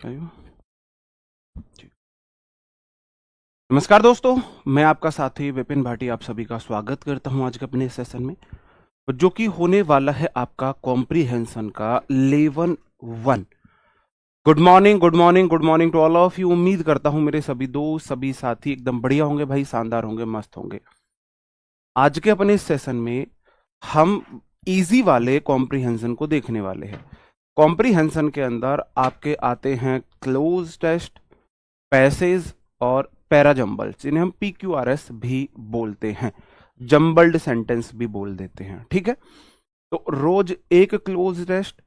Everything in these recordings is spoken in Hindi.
आयु जी। नमस्कार दोस्तों, मैं आपका साथी विपिन भाटी आप सभी का स्वागत करता हूं आज के अपने सेशन में, जो कि होने वाला है आपका कॉम्प्रीहेंशन का level 1। Good morning, good morning, good morning to all of you. उम्मीद करता हूं मेरे सभी दोस्त, सभी साथी एकदम बढ़िया होंगे भाई, शानदार होंगे, मस्त होंगे। आज के अपने इस सेशन में हम इजी वाले कॉम्प्रीहेंशन को देखने वाले हैं। कॉम्प्रीहेंशन के अंदर आपके आते हैं क्लोज टेस्ट, पैसेज और पैराजंबल्स, जिन्हें हम PQRS भी बोलते हैं, जंबल्ड सेंटेंस भी बोल देते हैं। ठीक है, तो रोज एक क्लोज टेस्ट,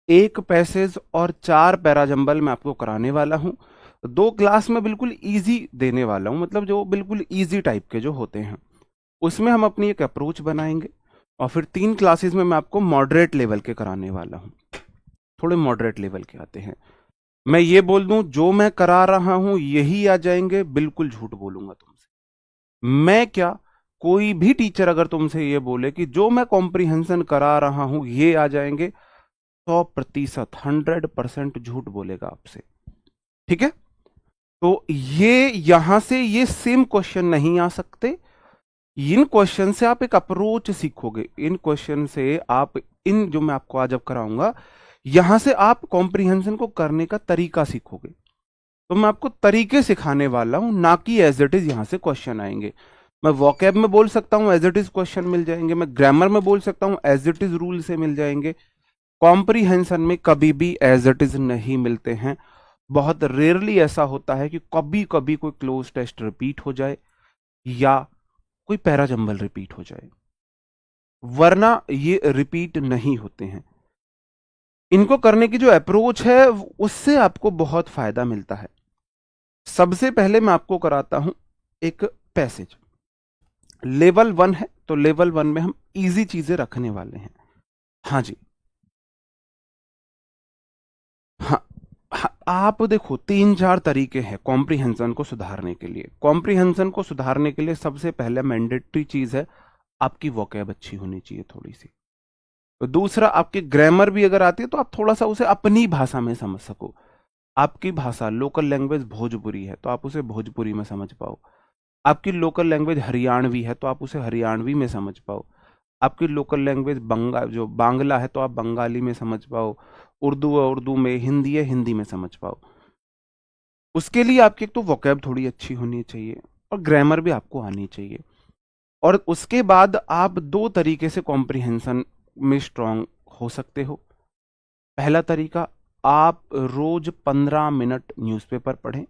एक पैसेज और 4 पैराजंबल मैं आपको कराने वाला हूं। 2 क्लास में बिल्कुल इजी देने वाला हूं, मतलब जो बिल्कुल इजी टाइप के जो होते हैं उसमें हम अपनी एक अप्रोच बनाएंगे, और फिर 3 क्लासेस में मैं आपको मॉडरेट लेवल के कराने वाला हूं। थोड़े मॉडरेट लेवल के आते हैं। मैं ये बोल दूं जो मैं करा रहा हूं यही आ जाएंगे, बिल्कुल झूठ बोलूंगा तुमसे। मैं क्या, कोई भी टीचर अगर तुमसे ये बोले कि जो मैं कॉम्प्रीहेंशन करा रहा हूं ये आ जाएंगे, 100%, 100% झूठ बोलेगा आपसे। ठीक है, तो ये यहां से ये सेम क्वेश्चन नहीं आ सकते। इन क्वेश्चन से आप एक अप्रोच सीखोगे, इन क्वेश्चन से आप, इन जो मैं आपको आज अब कराऊंगा, यहां से आप कॉम्प्रीहेंशन को करने का तरीका सीखोगे। तो मैं आपको तरीके सिखाने वाला हूं, ना कि एज इट इज यहां से क्वेश्चन आएंगे। मैं वोकैब में बोल सकता हूं, एज इट इज क्वेश्चन मिल जाएंगे। मैं ग्रामर में बोल सकता हूं, एज इट इज रूल से मिल जाएंगे। कॉम्प्रीहेंशन में कभी भी एज इट इज नहीं मिलते हैं। बहुत रेयरली ऐसा होता है कि कभी कभी कोई क्लोज टेस्ट रिपीट हो जाए या कोई पैराजंबल रिपीट हो जाए, वरना ये रिपीट नहीं होते हैं। इनको करने की जो अप्रोच है उससे आपको बहुत फायदा मिलता है। सबसे पहले मैं आपको कराता हूं एक पैसेज। लेवल 1 है, तो लेवल 1 में हम इजी चीजें रखने वाले हैं। हाँ जी, हाँ, हाँ, आप देखो 3-4 तरीके हैं कॉम्प्रीहेंशन को सुधारने के लिए। कॉम्प्रीहेंशन को सुधारने के लिए सबसे पहले मैंडेटरी चीज है, आपकी वोकैब अच्छी होनी चाहिए थोड़ी सी। तो दूसरा, आपकी ग्रामर भी अगर आती है तो आप थोड़ा सा उसे अपनी भाषा में समझ सको। आपकी भाषा लोकल लैंग्वेज भोजपुरी है तो आप उसे भोजपुरी में समझ पाओ। आपकी लोकल लैंग्वेज हरियाणवी है तो आप उसे हरियाणवी में समझ पाओ। आपकी लोकल लैंग्वेज जो बांग्ला है तो आप बंगाली में समझ पाओ। उर्दू है उर्दू में, हिंदी है हिंदी में समझ पाओ। उसके लिए आपकी एक तो वोकैब थोड़ी अच्छी होनी चाहिए और ग्रामर भी आपको आनी चाहिए। और उसके बाद आप 2 तरीके से कॉम्प्रिहेंशन में स्ट्रांग हो सकते हो। पहला तरीका, आप रोज 15 मिनट न्यूज़पेपर पढ़ें,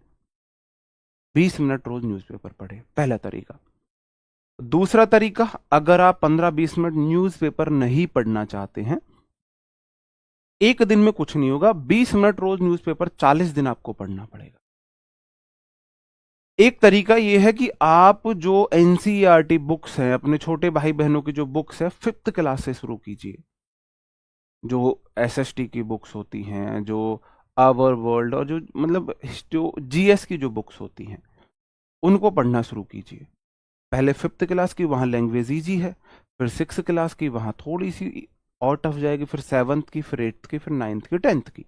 20 मिनट रोज न्यूज़पेपर पढ़ें, पहला तरीका। दूसरा तरीका, अगर आप 15-20 मिनट न्यूज़पेपर नहीं पढ़ना चाहते हैं, एक दिन में कुछ नहीं होगा, 20 मिनट रोज न्यूज़पेपर 40 दिन आपको पढ़ना पड़ेगा। एक तरीका यह है कि आप जो एनसीईआरटी बुक्स हैं, अपने छोटे भाई बहनों की जो बुक्स है, 5th क्लास से शुरू कीजिए। जो एसएसटी की बुक्स होती हैं, जो आवर वर्ल्ड, और जो मतलब जो जीएस की जो बुक्स होती हैं, उनको पढ़ना शुरू कीजिए। पहले 5th क्लास की, वहाँ लैंग्वेज ईजी है। फिर 6th क्लास की, वहाँ थोड़ी सी और टफ जाएगी। फिर 7th की, फिर 8th की, फिर 9th की, 10th की।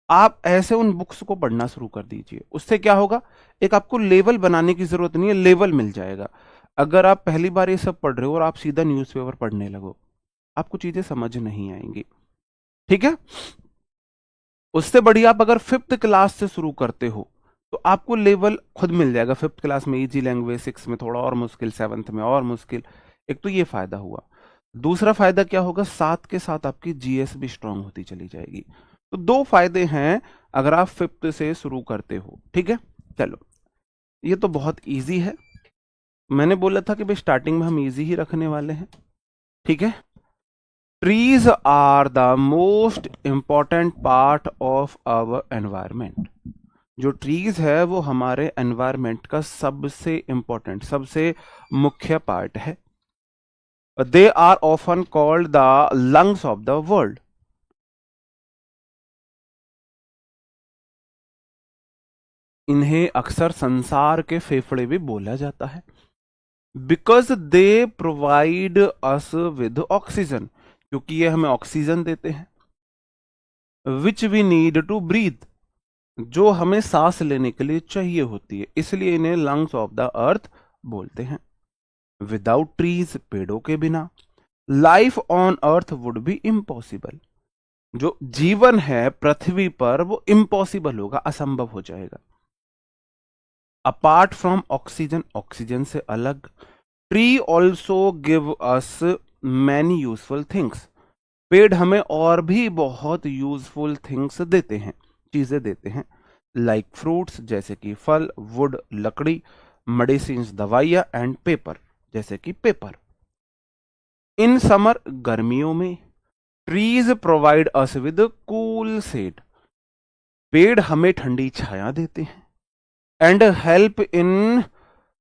आप ऐसे उन बुक्स को पढ़ना शुरू कर दीजिए। उससे क्या होगा, एक आपको लेवल बनाने की जरूरत नहीं है, लेवल मिल जाएगा। अगर आप पहली बार ये सब पढ़ रहे हो और आप सीधा न्यूज़पेपर पढ़ने लगो, आपको चीजें समझ नहीं आएंगी। ठीक है, उससे बढ़िया आप अगर 5th क्लास से शुरू करते हो तो आपको लेवल खुद मिल जाएगा। 5th क्लास में इजी लैंग्वेज, 6 में थोड़ा और मुश्किल, 7th में और मुश्किल। एक तो ये फायदा हुआ। दूसरा फायदा क्या होगा, साथ के साथ आपकी जीएस भी स्ट्रांग होती चली जाएगी। तो 2 फायदे हैं अगर आप 5th से शुरू करते हो। ठीक है, चलो, ये तो बहुत इजी है। मैंने बोला था कि भाई स्टार्टिंग में हम इजी ही रखने वाले हैं। ठीक है, trees are the most important part of our environment. जो ट्रीज है वो हमारे एनवायरमेंट का सबसे इंपॉर्टेंट, सबसे मुख्य पार्ट है। They are often called the lungs of the world. इन्हें अक्सर संसार के फेफड़े भी बोला जाता है। Because they provide us with oxygen, क्योंकि ये हमें ऑक्सीजन देते हैं, which we need to breathe, जो हमें सांस लेने के लिए चाहिए होती है, इसलिए इन्हें लंग्स ऑफ द अर्थ बोलते हैं। विदाउट ट्रीज, पेड़ों के बिना, life on earth would be impossible. जो जीवन है पृथ्वी पर वो इम्पॉसिबल होगा, असंभव हो जाएगा। अपार्ट फ्रॉम ऑक्सीजन, ऑक्सीजन से अलग, tree also give us many useful things. पेड़ हमें और भी बहुत यूजफुल थिंग्स देते हैं, चीजें देते हैं। लाइक फ्रूट्स, जैसे कि फल, वुड, लकड़ी, मेडिसिन, दवाइयां, एंड पेपर, जैसे कि पेपर। इन समर, गर्मियों में, trees provide us with cool shade. पेड़ हमें ठंडी छाया देते हैं। And help in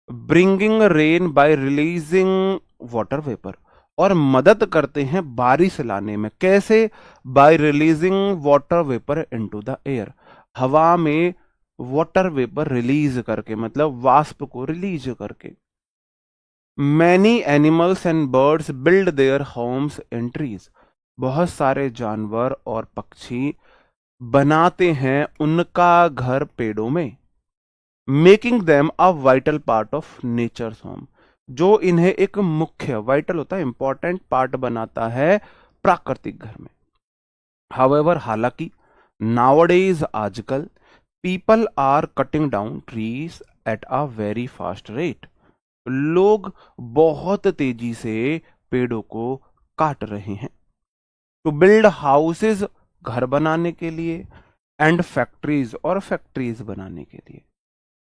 bringing rain by releasing water vapour, और मदद करते हैं बारिश लाने में। कैसे? By releasing water vapour into the air, हवा में वाटर वेपर रिलीज करके, मतलब वाष्प को रिलीज करके। Many animals and birds build their homes in trees, बहुत सारे जानवर और पक्षी बनाते हैं उनका घर पेड़ों में। Making them a vital part of nature's home, जो इन्हें एक मुख्य, वाइटल होता है इंपॉर्टेंट पार्ट बनाता है प्राकृतिक घर में। हाउएवर, हालांकि, नाउअडेज, आजकल, people are cutting down trees at a very fast rate, लोग बहुत तेजी से पेड़ों को काट रहे हैं। टू बिल्ड हाउसेज, घर बनाने के लिए, एंड फैक्ट्रीज, और फैक्ट्रीज बनाने के लिए।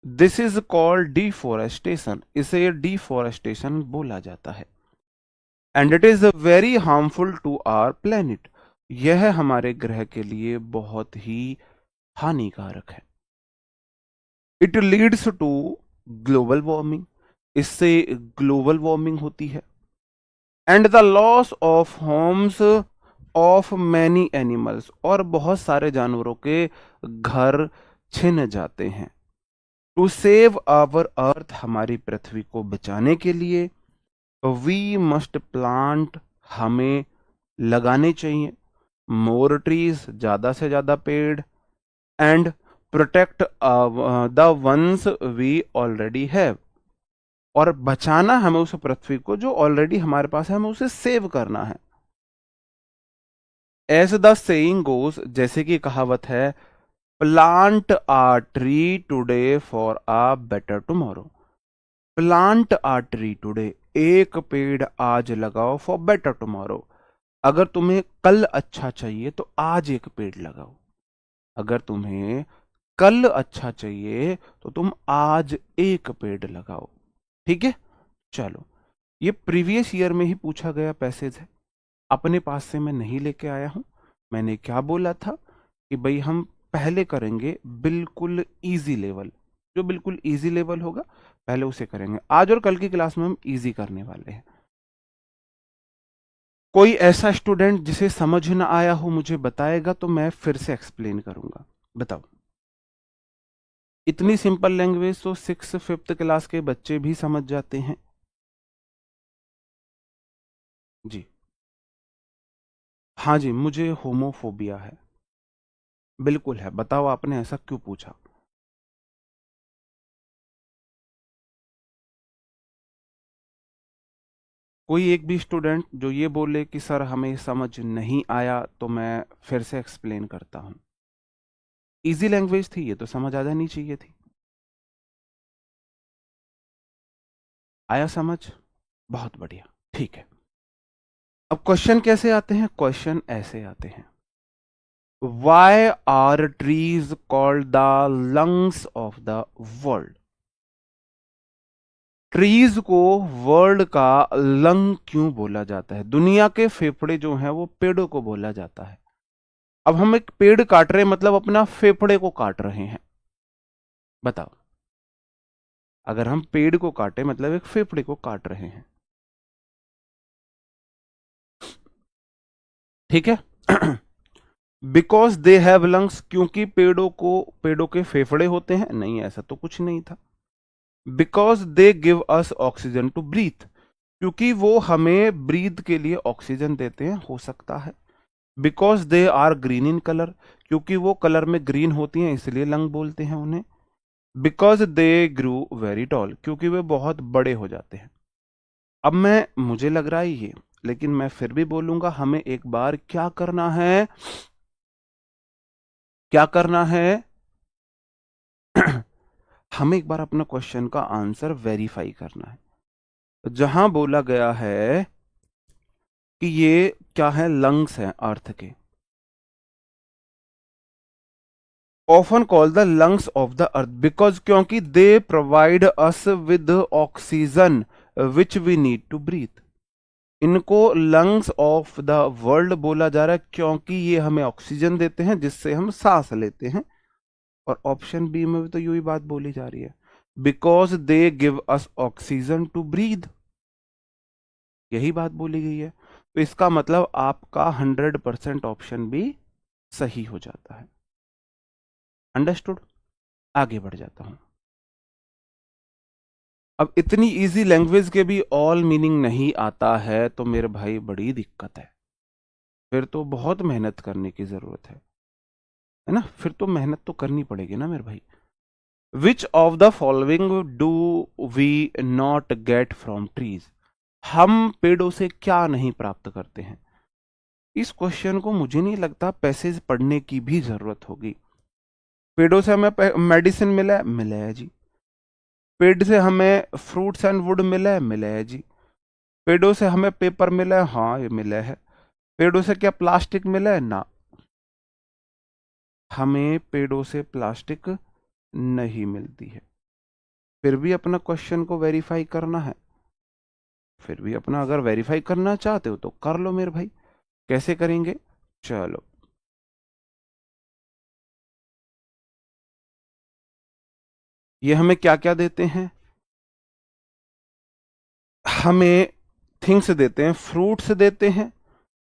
दिस इज कॉल्ड डिफोरेस्टेशन, इसे डिफोरेस्टेशन बोला जाता है। And it is very harmful to our planet, यह हमारे ग्रह के लिए बहुत ही हानिकारक है। It leads to global warming, इससे ग्लोबल वार्मिंग होती है। And the loss of homes of many animals, और बहुत सारे जानवरों के घर छिन जाते हैं। टू सेव आवर अर्थ, हमारी पृथ्वी को बचाने के लिए, वी मस्ट प्लांट, हमें लगाने चाहिए, मोर ट्रीज, ज्यादा से ज्यादा पेड़, and protect the ones we already have, और बचाना हमें उस पृथ्वी को जो ऑलरेडी हमारे पास है, हमें उसे सेव करना है। एज द सेइंग गोज, जैसे कि कहावत है, plant a tree today for a better tomorrow. Plant a tree today, एक पेड़ आज लगाओ फॉर बेटर टुमारो, अगर तुम्हें कल अच्छा चाहिए तो आज एक पेड़ लगाओ। अगर तुम्हें कल अच्छा चाहिए तो तुम आज एक पेड़ लगाओ। ठीक है, चलो, ये प्रीवियस ईयर में ही पूछा गया पैसेज है, अपने पास से मैं नहीं लेके आया हूं। मैंने क्या बोला था कि भाई हम पहले करेंगे बिल्कुल इजी लेवल, जो बिल्कुल इजी लेवल होगा पहले उसे करेंगे। आज और कल की क्लास में हम इजी करने वाले हैं। कोई ऐसा स्टूडेंट जिसे समझ ना आया हो मुझे बताएगा तो मैं फिर से एक्सप्लेन करूंगा। बताओ, इतनी सिंपल लैंग्वेज तो 6th 5th क्लास के बच्चे भी समझ जाते हैं जी। हाँ जी, मुझे होमोफोबिया है, बिल्कुल है। बताओ आपने ऐसा क्यों पूछा? कोई एक भी स्टूडेंट जो ये बोले कि सर हमें समझ नहीं आया तो मैं फिर से एक्सप्लेन करता हूं। इजी लैंग्वेज थी ये, तो समझ आ जानी चाहिए थी। आया समझ? बहुत बढ़िया, ठीक है। अब क्वेश्चन कैसे आते हैं? क्वेश्चन ऐसे आते हैं, why are trees called the lungs of the world? Trees को वर्ल्ड का लंग क्यों बोला जाता है? दुनिया के फेफड़े जो हैं वो पेड़ों को बोला जाता है। अब हम एक पेड़ काट रहे हैं, मतलब अपना फेफड़े को काट रहे हैं। बताओ, अगर हम पेड़ को काटे मतलब एक फेफड़े को काट रहे हैं। ठीक है। बिकॉज दे हैव लंग्स, क्योंकि पेड़ों के फेफड़े होते हैं? नहीं, ऐसा तो कुछ नहीं था। Because they give us oxygen to breathe, क्योंकि वो हमें ब्रीथ के लिए ऑक्सीजन देते हैं, हो सकता है। Because they are green in colour, क्योंकि वो कलर में ग्रीन होती हैं इसलिए लंग बोलते हैं उन्हें। Because they grew very tall, क्योंकि वे बहुत बड़े हो जाते हैं। अब मुझे लग रहा है ये, लेकिन मैं फिर भी बोलूंगा, हमें एक बार क्या करना है, क्या करना है हमें एक बार अपना क्वेश्चन का आंसर वेरीफाई करना है। तो जहां बोला गया है कि ये क्या है, लंग्स हैं अर्थ के, often call the lungs of the earth, because क्योंकि they provide us with oxygen which we need to breathe. इनको लंग्स ऑफ द वर्ल्ड बोला जा रहा है क्योंकि ये हमें ऑक्सीजन देते हैं जिससे हम सांस लेते हैं। और ऑप्शन बी में भी तो यही बात बोली जा रही है, because they give us oxygen to breathe, यही बात बोली गई है। तो इसका मतलब आपका 100% ऑप्शन बी सही हो जाता है। अंडरस्टूड? आगे बढ़ जाता हूं। अब इतनी इजी लैंग्वेज के भी ऑल मीनिंग नहीं आता है तो मेरे भाई बड़ी दिक्कत है, फिर तो बहुत मेहनत करने की जरूरत है ना, फिर तो मेहनत तो करनी पड़ेगी ना मेरे भाई। Which of the following do we not get from trees, हम पेड़ों से क्या नहीं प्राप्त करते हैं। इस क्वेश्चन को मुझे नहीं लगता पैसेज पढ़ने की भी जरूरत होगी। पेड़ों से हमें मेडिसिन मिला है जी। पेड़ से हमें फ्रूट्स एंड वुड मिला है जी। पेड़ों से हमें पेपर मिला है, हाँ ये मिला है। पेड़ों से क्या प्लास्टिक मिला है ना, हमें पेड़ों से प्लास्टिक नहीं मिलती है। फिर भी अपना क्वेश्चन को वेरीफाई करना है, फिर भी अपना अगर वेरीफाई करना चाहते हो तो कर लो मेरे भाई। कैसे करेंगे, चलो। ये हमें क्या क्या देते हैं, हमें थिंग्स देते हैं, फ्रूट्स देते हैं,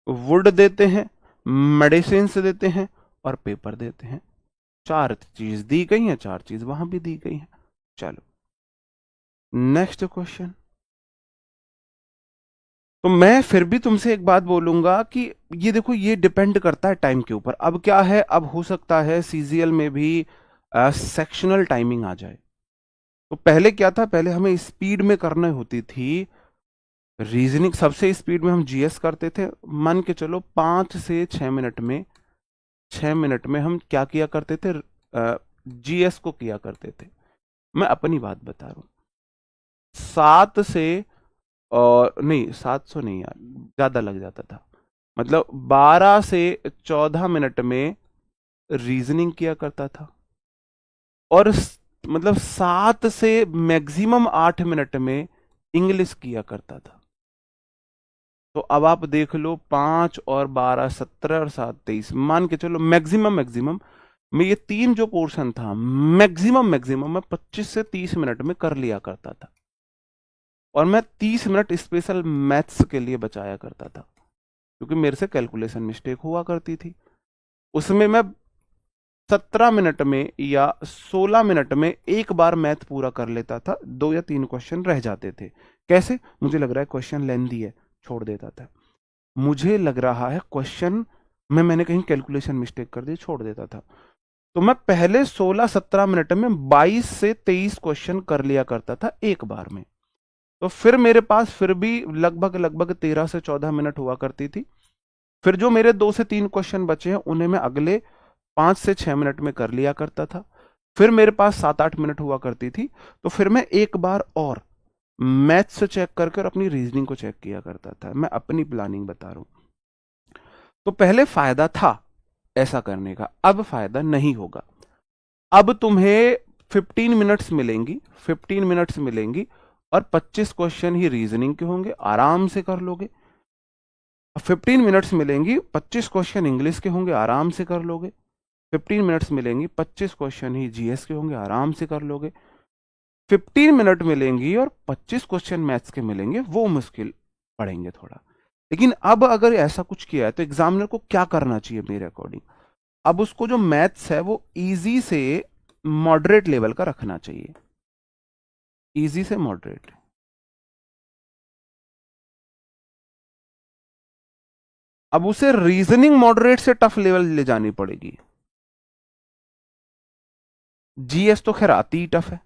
वुड देते हैं, मेडिसिन देते हैं और पेपर देते हैं। 4 चीज दी गई हैं, 4 चीज वहां भी दी गई हैं। चलो नेक्स्ट क्वेश्चन। तो मैं फिर भी तुमसे एक बात बोलूंगा कि ये देखो, ये डिपेंड करता है टाइम के ऊपर। अब क्या है, अब हो सकता है सीजीएल में भी सेक्शनल टाइमिंग आ जाए। तो पहले क्या था, पहले हमें स्पीड में करना होती थी रीजनिंग, सबसे स्पीड में हम जीएस करते थे। मान के चलो 5 से 6 मिनट में, 6 मिनट में हम क्या किया करते थे, जीएस को किया करते थे। मैं अपनी बात बता रहा हूं, 7 से, और नहीं 700 नहीं यार, ज्यादा लग जाता था। मतलब 12 से 14 मिनट में रीजनिंग किया करता था, और मतलब 7 से मैक्सिमम 8 मिनट में इंग्लिश किया करता था। तो अब आप देख लो, 5 और 12 17 और 7 23, मान के चलो मैक्सिमम मैक्सिमम में ये 3 जो पोर्शन था, मैक्सिमम मैक्सिमम में 25 से 30 मिनट में कर लिया करता था। और मैं 30 मिनट स्पेशल मैथ्स के लिए बचाया करता था, क्योंकि मेरे से कैलकुलेशन मिस्टेक हुआ करती थी। उसमें मैं 17 मिनट में या 16 मिनट में एक बार मैथ पूरा कर लेता था, 2 या 3 क्वेश्चन रह जाते थे। कैसे, मुझे लग रहा है क्वेश्चन लेंथी है, छोड़ देता था। मुझे लग रहा है क्वेश्चन में मैंने कहीं कैलकुलेशन मिस्टेक कर दी, छोड़ देता था। तो मैं पहले 16-17 मिनट में 22 से 23 क्वेश्चन कर लिया करता था एक बार में। तो फिर मेरे पास फिर भी लगभग लगभग 13 से 14 मिनट हुआ करती थी। फिर जो मेरे 2 से 3 क्वेश्चन बचे हैं उन्हें मैं अगले 5 से 6 मिनट में कर लिया करता था। फिर मेरे पास 7-8 मिनट हुआ करती थी, तो फिर मैं एक बार और मैथ्स चेक करके और अपनी रीजनिंग को चेक किया करता था। मैं अपनी प्लानिंग बता रहा हूं। तो पहले फायदा था ऐसा करने का, अब फायदा नहीं होगा। अब तुम्हें 15 मिनट्स मिलेंगी, 15 मिनट्स मिलेंगी, और 25 क्वेश्चन ही रीजनिंग के होंगे, आराम से कर लोगे। 15 मिनट्स मिलेंगी, 25 क्वेश्चन इंग्लिश के होंगे, आराम से कर लोगे। 15 मिनट्स मिलेंगी, 25 क्वेश्चन ही जीएस के होंगे, आराम से कर लोगे। 15 मिनट मिलेंगी और 25 क्वेश्चन मैथ्स के मिलेंगे, वो मुश्किल पड़ेंगे थोड़ा। लेकिन अब अगर ऐसा कुछ किया है तो एग्जामिनर को क्या करना चाहिए मेरे अकॉर्डिंग, अब उसको जो मैथ्स है वो इजी से मॉडरेट लेवल का रखना चाहिए, इजी से मॉडरेट। अब उसे रीजनिंग मॉडरेट से टफ लेवल ले जानी पड़ेगी। जीएस तो खैर आती ही टफ है,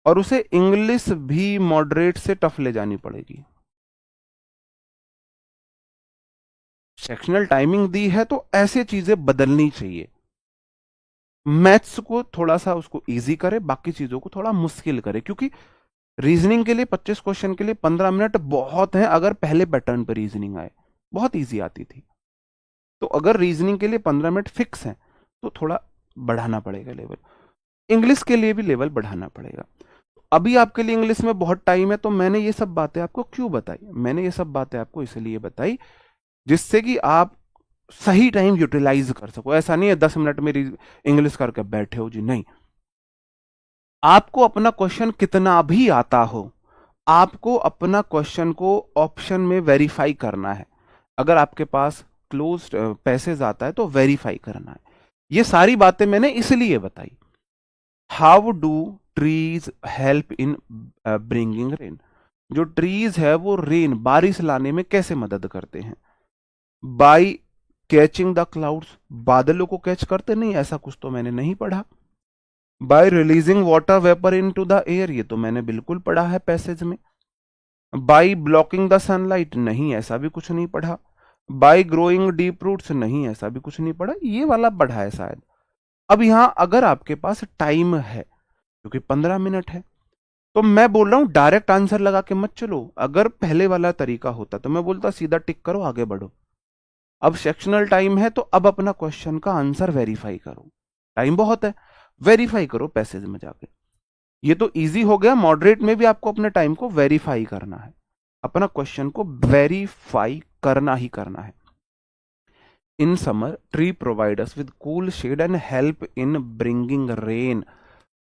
और उसे इंग्लिश भी मॉडरेट से टफ ले जानी पड़ेगी। सेक्शनल टाइमिंग दी है तो ऐसे चीजें बदलनी चाहिए। मैथ्स को थोड़ा सा उसको इजी करे, बाकी चीजों को थोड़ा मुश्किल करे, क्योंकि रीजनिंग के लिए 25 क्वेश्चन के लिए 15 मिनट बहुत है। अगर पहले पैटर्न पर रीजनिंग आए, बहुत इजी आती थी, तो अगर रीजनिंग के लिए 15 मिनट फिक्स है तो थोड़ा बढ़ाना पड़ेगा लेवल। इंग्लिश के लिए भी लेवल बढ़ाना पड़ेगा। अभी आपके लिए इंग्लिश में बहुत टाइम है, तो मैंने ये सब बातें आपको क्यों बताई? मैंने ये सब बातें आपको इसलिए बताई जिससे कि आप सही टाइम यूटिलाइज कर सको। ऐसा नहीं है 10 मिनट में इंग्लिश करके बैठे हो जी, नहीं। आपको अपना क्वेश्चन कितना भी आता हो, आपको अपना क्वेश्चन को ऑप्शन में वेरीफाई करना है। अगर आपके पास क्लोज पैसेज आता है तो वेरीफाई करना है। ये सारी बातें मैंने इसलिए बताई। How do trees help in bringing rain? जो ट्रीज है वो रेन, बारिश लाने में कैसे मदद करते हैं? बाई कैचिंग द क्लाउड्स, बादलों को कैच करते नहीं, ऐसा कुछ तो मैंने नहीं पढ़ा। Bye releasing water vapour into the air, ये तो मैंने बिल्कुल पढ़ा है पैसेज में। बाई ब्लॉकिंग द सनलाइट, नहीं, ऐसा भी कुछ नहीं पढ़ा। बाई ग्रोइंग डीप रूट्स, नहीं, ऐसा भी कुछ नहीं पढ़ा। ये वाला पढ़ा है शायद। अब यहां अगर आपके पास टाइम है, क्योंकि 15 मिनट है, तो मैं बोल रहा हूं डायरेक्ट आंसर लगा के मत चलो। अगर पहले वाला तरीका होता तो मैं बोलता सीधा टिक करो, आगे बढ़ो। अब सेक्शनल टाइम है तो अब अपना क्वेश्चन का आंसर वेरीफाई करो। टाइम बहुत है, वेरीफाई करो पैसेज में जाके। ये तो इजी हो गया। मॉडरेट में भी आपको अपने टाइम को वेरीफाई करना है, अपना क्वेश्चन को वेरीफाई करना ही करना है। In summer tree provide us with cool shade and help in bringing rain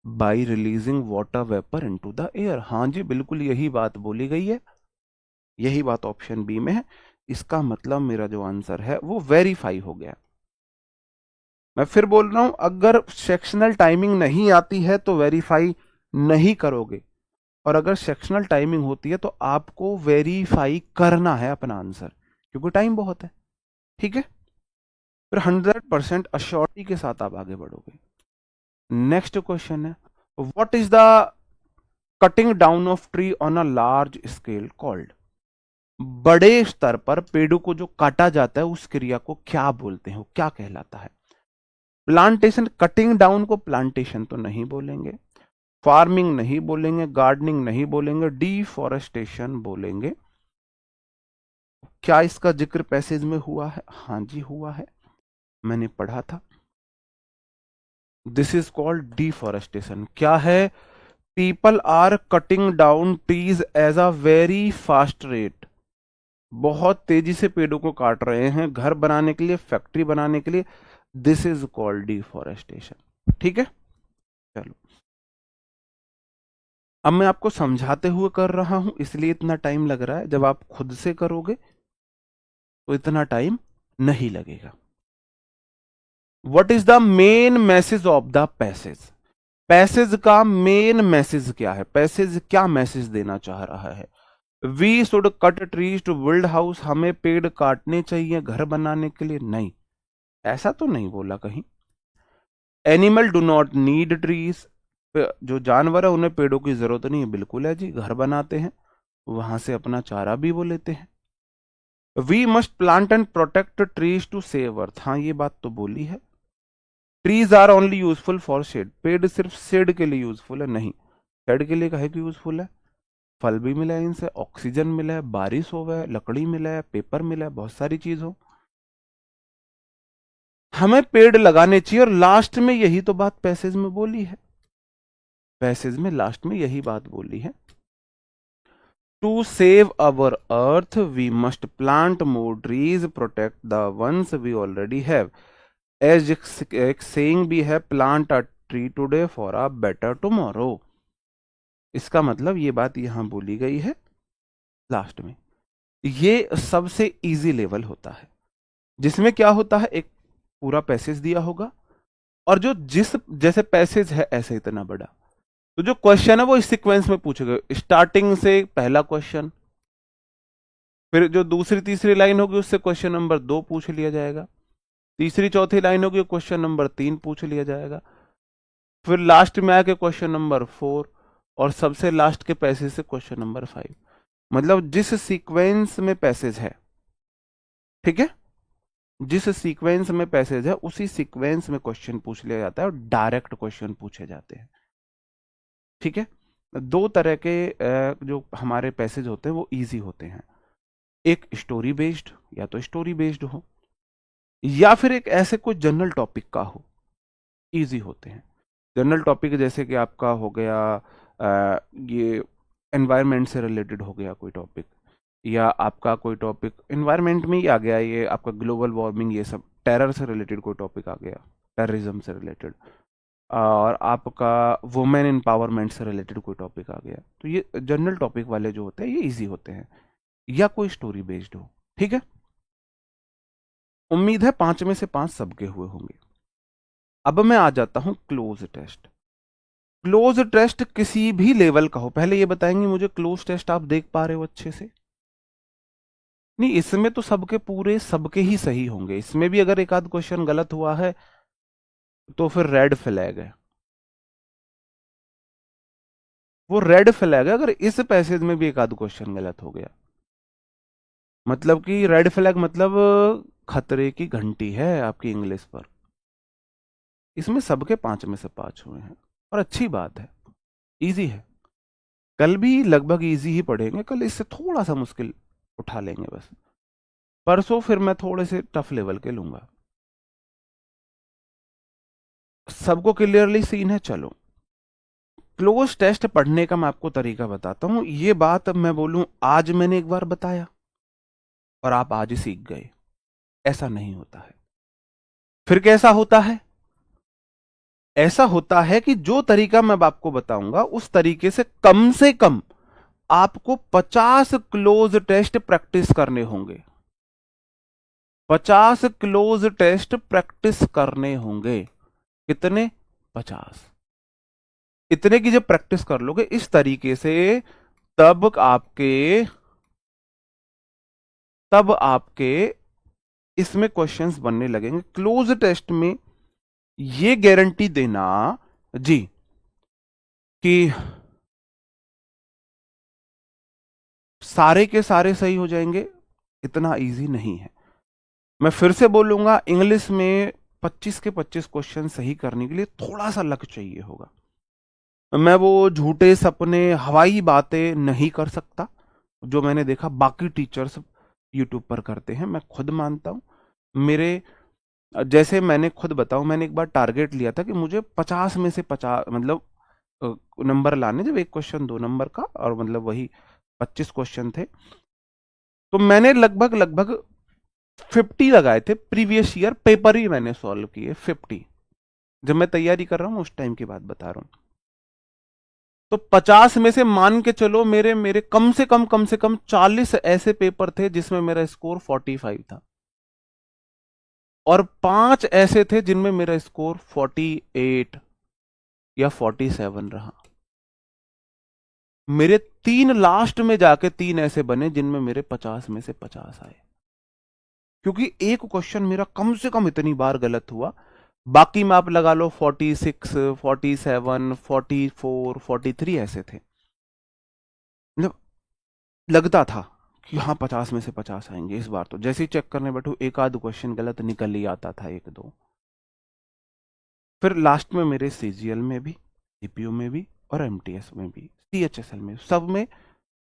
by releasing water vapour into the air. हाँ जी, बिल्कुल यही बात बोली गई है, यही बात ऑप्शन बी में है। इसका मतलब मेरा जो आंसर है वो वेरीफाई हो गया। मैं फिर बोल रहा हूं, अगर सेक्शनल टाइमिंग नहीं आती है तो वेरीफाई नहीं करोगे, और अगर सेक्शनल टाइमिंग होती है तो आपको वेरीफाई करना है अपना आंसर, क्योंकि टाइम बहुत है। ठीक है, फिर 100% अश्योरिटी के साथ आप आगे बढ़ोगे। नेक्स्ट क्वेश्चन है, what is the cutting down of tree on a large scale called? बड़े स्तर पर पेड़ों को जो काटा जाता है उस क्रिया को क्या बोलते हैं, वो क्या कहलाता है? प्लांटेशन। कटिंग डाउन को प्लांटेशन तो नहीं बोलेंगे, फार्मिंग नहीं बोलेंगे, गार्डनिंग नहीं बोलेंगे, डिफॉरेस्टेशन बोलेंगे। क्या इसका जिक्र पैसेज में हुआ है? हाँ जी हुआ है, मैंने पढ़ा था। This is called deforestation. क्या है? People are cutting down trees as a very fast rate. बहुत तेजी से पेड़ों को काट रहे हैं घर बनाने के लिए, फैक्ट्री बनाने के लिए। This is called deforestation. ठीक है, चलो। अब मैं आपको समझाते हुए कर रहा हूं, इसलिए इतना टाइम लग रहा है। जब आप खुद से करोगे तो इतना टाइम नहीं लगेगा। What is the main message of the passage? Passage का मेन मैसेज क्या है? पैसेज क्या मैसेज देना चाह रहा है? We should cut trees to build house, हमें पेड़ काटने चाहिए घर बनाने के लिए? नहीं, ऐसा तो नहीं बोला कहीं। Animal do not need trees, जो जानवर है उन्हें पेड़ों की जरूरत नहीं है? बिल्कुल है जी, घर बनाते हैं, वहां से अपना चारा भी वो लेते हैं। We must plant and protect trees to save earth, हाँ ये बात तो बोली है। Trees are only useful for shade, पेड़ सिर्फ शेड के लिए यूजफुल है? नहीं, शेड के लिए काहे की यूजफुल है? फल भी मिला है इनसे, ऑक्सीजन मिला है, बारिश हो गया, लकड़ी मिला है, पेपर मिला है, बहुत सारी चीज हो। हमें पेड़ लगाने चाहिए, और लास्ट में यही तो बात पैसेज में बोली है। पैसेज में लास्ट में यही बात बोली है, to save our earth we must plant more trees, protect the ones we already have. As एक सेइंग भी है, plant a tree today for a better tomorrow. इसका मतलब ये बात यहां बोली गई है लास्ट में। ये सबसे इजी लेवल होता है, जिसमें क्या होता है, एक पूरा पैसेज दिया होगा, और जो जिस जैसे पैसेज है ऐसे इतना बड़ा, तो जो क्वेश्चन है वो इस सीक्वेंस में पूछे गए। स्टार्टिंग से पहला क्वेश्चन, फिर जो दूसरी तीसरी लाइन होगी उससे क्वेश्चन नंबर 2 पूछ लिया जाएगा, तीसरी चौथी लाइन होगी क्वेश्चन नंबर 3 पूछ लिया जाएगा, फिर लास्ट में आके क्वेश्चन नंबर 4 और सबसे लास्ट के पैसेज से क्वेश्चन नंबर 5। मतलब जिस सीक्वेंस में पैसेज है, ठीक है, जिस सीक्वेंस में पैसेज है उसी सीक्वेंस में क्वेश्चन पूछ लिया जाता है और डायरेक्ट क्वेश्चन पूछे जाते हैं। ठीक है, दो तरह के जो हमारे पैसेज होते हैं वो इजी होते हैं, एक स्टोरी बेस्ड या तो स्टोरी बेस्ड हो, या फिर एक ऐसे कोई जनरल टॉपिक का हो, इजी होते हैं। जनरल टॉपिक जैसे कि आपका हो गया ये एनवायरनमेंट से रिलेटेड हो गया कोई टॉपिक, या आपका कोई टॉपिक एनवायरनमेंट में ही आ गया, ये आपका ग्लोबल वार्मिंग, ये सब टेरर से रिलेटेड कोई टॉपिक आ गया, टेररिज्म से रिलेटेड, और आपका वुमेन एम्पावरमेंट से रिलेटेड कोई टॉपिक आ गया। तो ये जनरल टॉपिक वाले जो होते हैं ये इजी होते हैं, या कोई स्टोरी बेस्ड हो। ठीक है, उम्मीद है 5 में से 5 सबके हुए होंगे। अब मैं आ जाता हूं क्लोज टेस्ट। क्लोज टेस्ट किसी भी लेवल का हो, पहले ये बताएंगे मुझे क्लोज टेस्ट आप देख पा रहे हो अच्छे से? नहीं, इसमें तो सबके पूरे सबके ही सही होंगे, इसमें भी अगर एक आध क्वेश्चन गलत हुआ है तो फिर रेड फ्लैग है, वो रेड फ्लैग है अगर इस पैसेज में भी एक आध क्वेश्चन गलत हो गया। मतलब कि रेड फ्लैग मतलब खतरे की घंटी है आपकी इंग्लिश पर। इसमें सबके 5 में से 5 हुए हैं और अच्छी बात है, इजी है। कल भी लगभग इजी ही पढ़ेंगे, कल इससे थोड़ा सा मुश्किल उठा लेंगे बस, परसों फिर मैं थोड़े से टफ लेवल के लूंगा। सबको क्लियरली सीन है? चलो, क्लोज टेस्ट पढ़ने का मैं आपको तरीका बताता हूं। ये बात मैं बोलूं आज मैंने एक बार बताया और आप आज ही सीख गए, ऐसा नहीं होता है। फिर कैसा होता है? ऐसा होता है कि जो तरीका मैं आपको बताऊंगा उस तरीके से कम आपको 50 क्लोज टेस्ट प्रैक्टिस करने होंगे। 50 क्लोज टेस्ट प्रैक्टिस करने होंगे। कितने? 50। इतने की जब प्रैक्टिस कर लोगे इस तरीके से, तब आपके इसमें क्वेश्चंस बनने लगेंगे। क्लोज टेस्ट में ये गारंटी देना जी कि सारे के सारे सही हो जाएंगे, इतना इजी नहीं है। मैं फिर से बोलूंगा, इंग्लिश में 25 के 25 क्वेश्चन सही करने के लिए थोड़ा सा लक चाहिए होगा। मैं वो झूठे सपने, हवाई बातें नहीं कर सकता जो मैंने देखा बाकी टीचर्स यूट्यूब पर करते हैं। मैं खुद मानता हूं, मेरे जैसे मैंने खुद बताऊं, मैंने एक बार टारगेट लिया था कि मुझे 50 में से 50 मतलब नंबर लाने, जब एक क्वेश्चन 2 नंबर का और मतलब वही 25 क्वेश्चन थे, तो मैंने लगभग 50 लगाए थे। प्रीवियस ईयर पेपर ही मैंने सॉल्व किए 50, जब मैं तैयारी कर रहा हूं उस टाइम की बात बता रहा हूं। तो 50 में से मान के चलो मेरे मेरे कम से कम 40 ऐसे पेपर थे जिसमें मेरा स्कोर 45 था, और 5 ऐसे थे जिनमें मेरा स्कोर 48 या 47 रहा। मेरे 3 लास्ट में जाके 3 ऐसे बने जिनमें मेरे 50 में से 50 आए, क्योंकि एक क्वेश्चन मेरा कम से कम इतनी बार गलत हुआ। बाकी में आप लगा लो 46, 47, 44, 43 ऐसे थे। मतलब लगता था कि हाँ 50 में से 50 आएंगे इस बार। तो जैसे ही चेक करने बैठो एक आध क्वेश्चन गलत निकल ही आता था, एक दो। फिर लास्ट में मेरे सीजीएल में भी, सीपीयू में भी और एमटीएस में भी, सीएचएसएल में, सब में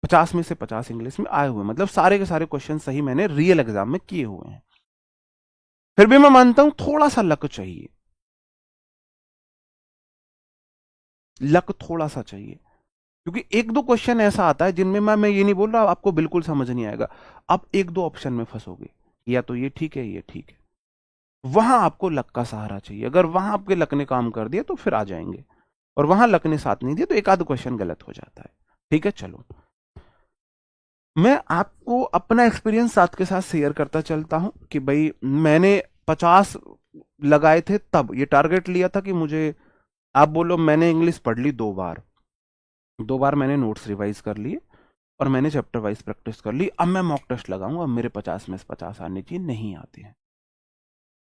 50 में से 50 इंग्लिश में आए हुए। मतलब सारे के सारे क्वेश्चन सही मैंने रियल एग्जाम में किए हुए हैं। फिर भी मैं मानता हूं थोड़ा सा लक चाहिए, लक थोड़ा सा चाहिए, क्योंकि एक दो क्वेश्चन ऐसा आता है जिनमें मैं ये नहीं बोल रहा आपको बिल्कुल समझ नहीं आएगा, आप एक दो ऑप्शन में फंसोगे, या तो ये ठीक है ये ठीक है, वहां आपको लक का सहारा चाहिए। अगर वहां आपके लक ने काम कर दिया तो फिर आ जाएंगे, और वहां लक ने साथ नहीं दिया तो एक आध क्वेश्चन गलत हो जाता है। ठीक है, चलो मैं आपको अपना एक्सपीरियंस साथ के साथ शेयर करता चलता हूं कि भाई मैंने 50 लगाए थे, तब ये टारगेट लिया था कि मुझे, आप बोलो मैंने इंग्लिश पढ़ ली 2 बार, 2 बार मैंने नोट्स रिवाइज कर लिए और मैंने चैप्टर वाइज प्रैक्टिस कर ली, अब मैं मॉक टेस्ट लगाऊंगा, अब मेरे 50 में से 50 आने चाहिए, नहीं आते हैं।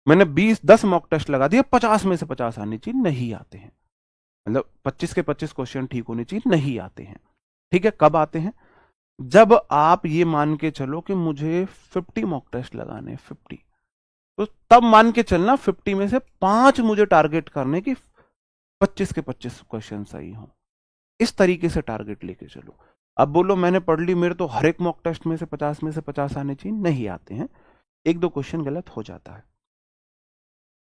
मैंने 10 मॉक टेस्ट लगा दिए, 50 में से 50 आने चाहिए, नहीं आते हैं। मतलब 25 के 25 क्वेश्चन ठीक होने चाहिए, नहीं आते हैं। ठीक है, कब आते हैं? जब आप ये मान के चलो कि मुझे 50 मॉक टेस्ट लगाने, 50, तो तब मान के चलना 50 में से 5 मुझे टारगेट करने की 25 के 25 क्वेश्चन सही हो। इस तरीके से टारगेट लेके चलो। अब बोलो मैंने पढ़ ली, मेरे तो हर एक मॉक टेस्ट में से 50 आने चाहिए, नहीं आते हैं, 1-2 क्वेश्चन गलत हो जाता है।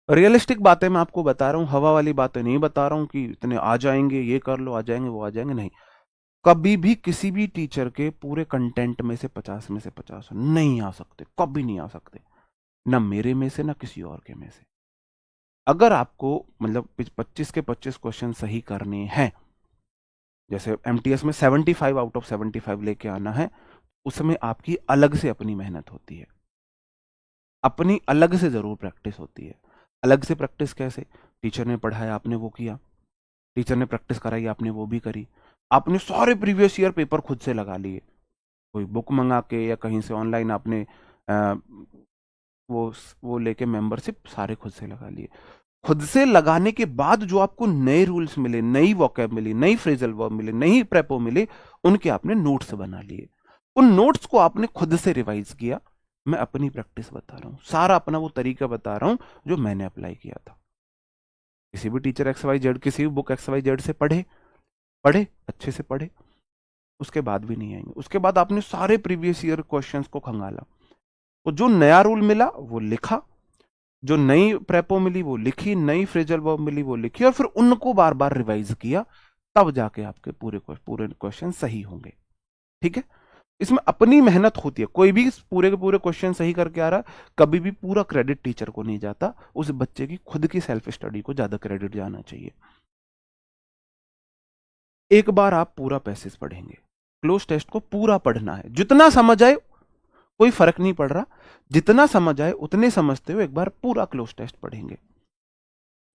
रियलिस्टिक बातें मैं आपको बता रहा हूं, हवा वाली बातें नहीं बता रहा हूं कि इतने आ जाएंगे, ये कर लो, आ जाएंगे, वो आ जाएंगे, नहीं। कभी भी किसी भी टीचर के पूरे कंटेंट में से 50 में से 50 नहीं आ सकते, कभी नहीं आ सकते, ना मेरे में से ना किसी और के में से। अगर आपको मतलब 25 के 25 क्वेश्चन सही करने हैं, जैसे एमटीएस में 75 आउट ऑफ 75 लेके आना है, उसमें आपकी अलग से अपनी मेहनत होती है, अपनी अलग से जरूर प्रैक्टिस होती है। अलग से प्रैक्टिस कैसे? टीचर ने पढ़ाया, आपने वो किया, टीचर ने प्रैक्टिस कराई, आपने वो भी करी, आपने सारे प्रीवियस ईयर पेपर खुद से लगा लिए, कोई बुक मंगा के या कहीं से ऑनलाइन आपने वो लेके मेंबरशिप सारे खुद से लगा लिए। खुद से लगाने के बाद जो आपको नए रूल्स मिले, नई वोकैब मिली, नई फ्रेजल वर्ब मिले, नई प्रेपो मिले, उनके आपने नोट्स बना लिए, उन नोट्स को आपने खुद से रिवाइज किया। मैं अपनी प्रैक्टिस बता रहा हूं, सारा अपना वो तरीका बता रहा हूं जो मैंने अप्लाई किया था। किसी भी टीचर XYZ किसी भी बुक XYZ से पढ़े अच्छे से पढ़े, उसके बाद भी नहीं आएंगे। उसके बाद आपने सारे प्रीवियस ईयर क्वेश्चंस को खंगाला, तो जो नया रूल मिला वो लिखा, जो नई प्रेपो मिली वो लिखी, नई फ्रेजल वर्ब मिली वो लिखी, और फिर उनको बार बार रिवाइज किया, तब जाके आपके पूरे क्वेश्चन सही होंगे। ठीक है, इसमें अपनी मेहनत होती है। कोई भी पूरे के पूरे क्वेश्चन सही करके आ रहा, कभी भी पूरा क्रेडिट टीचर को नहीं जाता, उस बच्चे की खुद की सेल्फ स्टडी को ज्यादा क्रेडिट जाना चाहिए। एक बार आप पूरा पैसेज पढ़ेंगे, क्लोज टेस्ट को पूरा पढ़ना है, जितना समझ आए कोई फर्क नहीं पड़ रहा, जितना समझ आए उतने समझते हुए एक बार पूरा क्लोज टेस्ट पढ़ेंगे।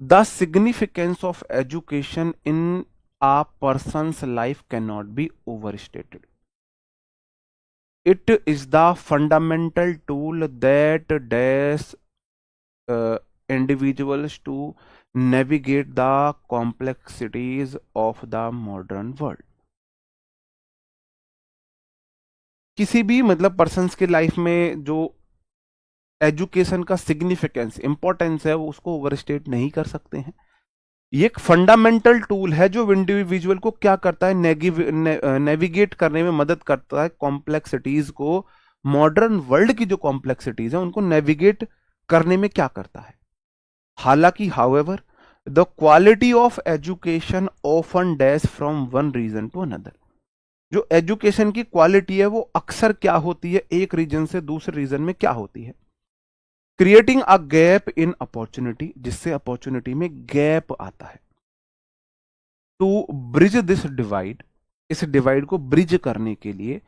The significance of education in a person's life cannot be overstated. It is the fundamental tool that dares individuals to navigate the complexities of the modern world. किसी भी मतलब पर्सन्स के लाइफ में जो एजुकेशन का सिग्निफिकेंस, इंपॉर्टेंस है, वो उसको ओवरस्टेट नहीं कर सकते हैं। ये एक फंडामेंटल टूल है जो इंडिविजुअल को क्या करता है, नेविगेट करने में मदद करता है कॉम्प्लेक्सिटीज को। मॉडर्न वर्ल्ड की जो कॉम्प्लेक्सिटीज है उनको नेविगेट करने में क्या करता है। हालांकि however the quality of education often dash from one region to another. जो एजुकेशन की क्वालिटी है वो अक्सर क्या होती है, एक रीजन से दूसरे रीजन में क्या होती है, creating a gap in opportunity, जिससे अपॉर्चुनिटी में गैप आता है। टू ब्रिज दिस डिवाइड, इस डिवाइड को ब्रिज करने के लिए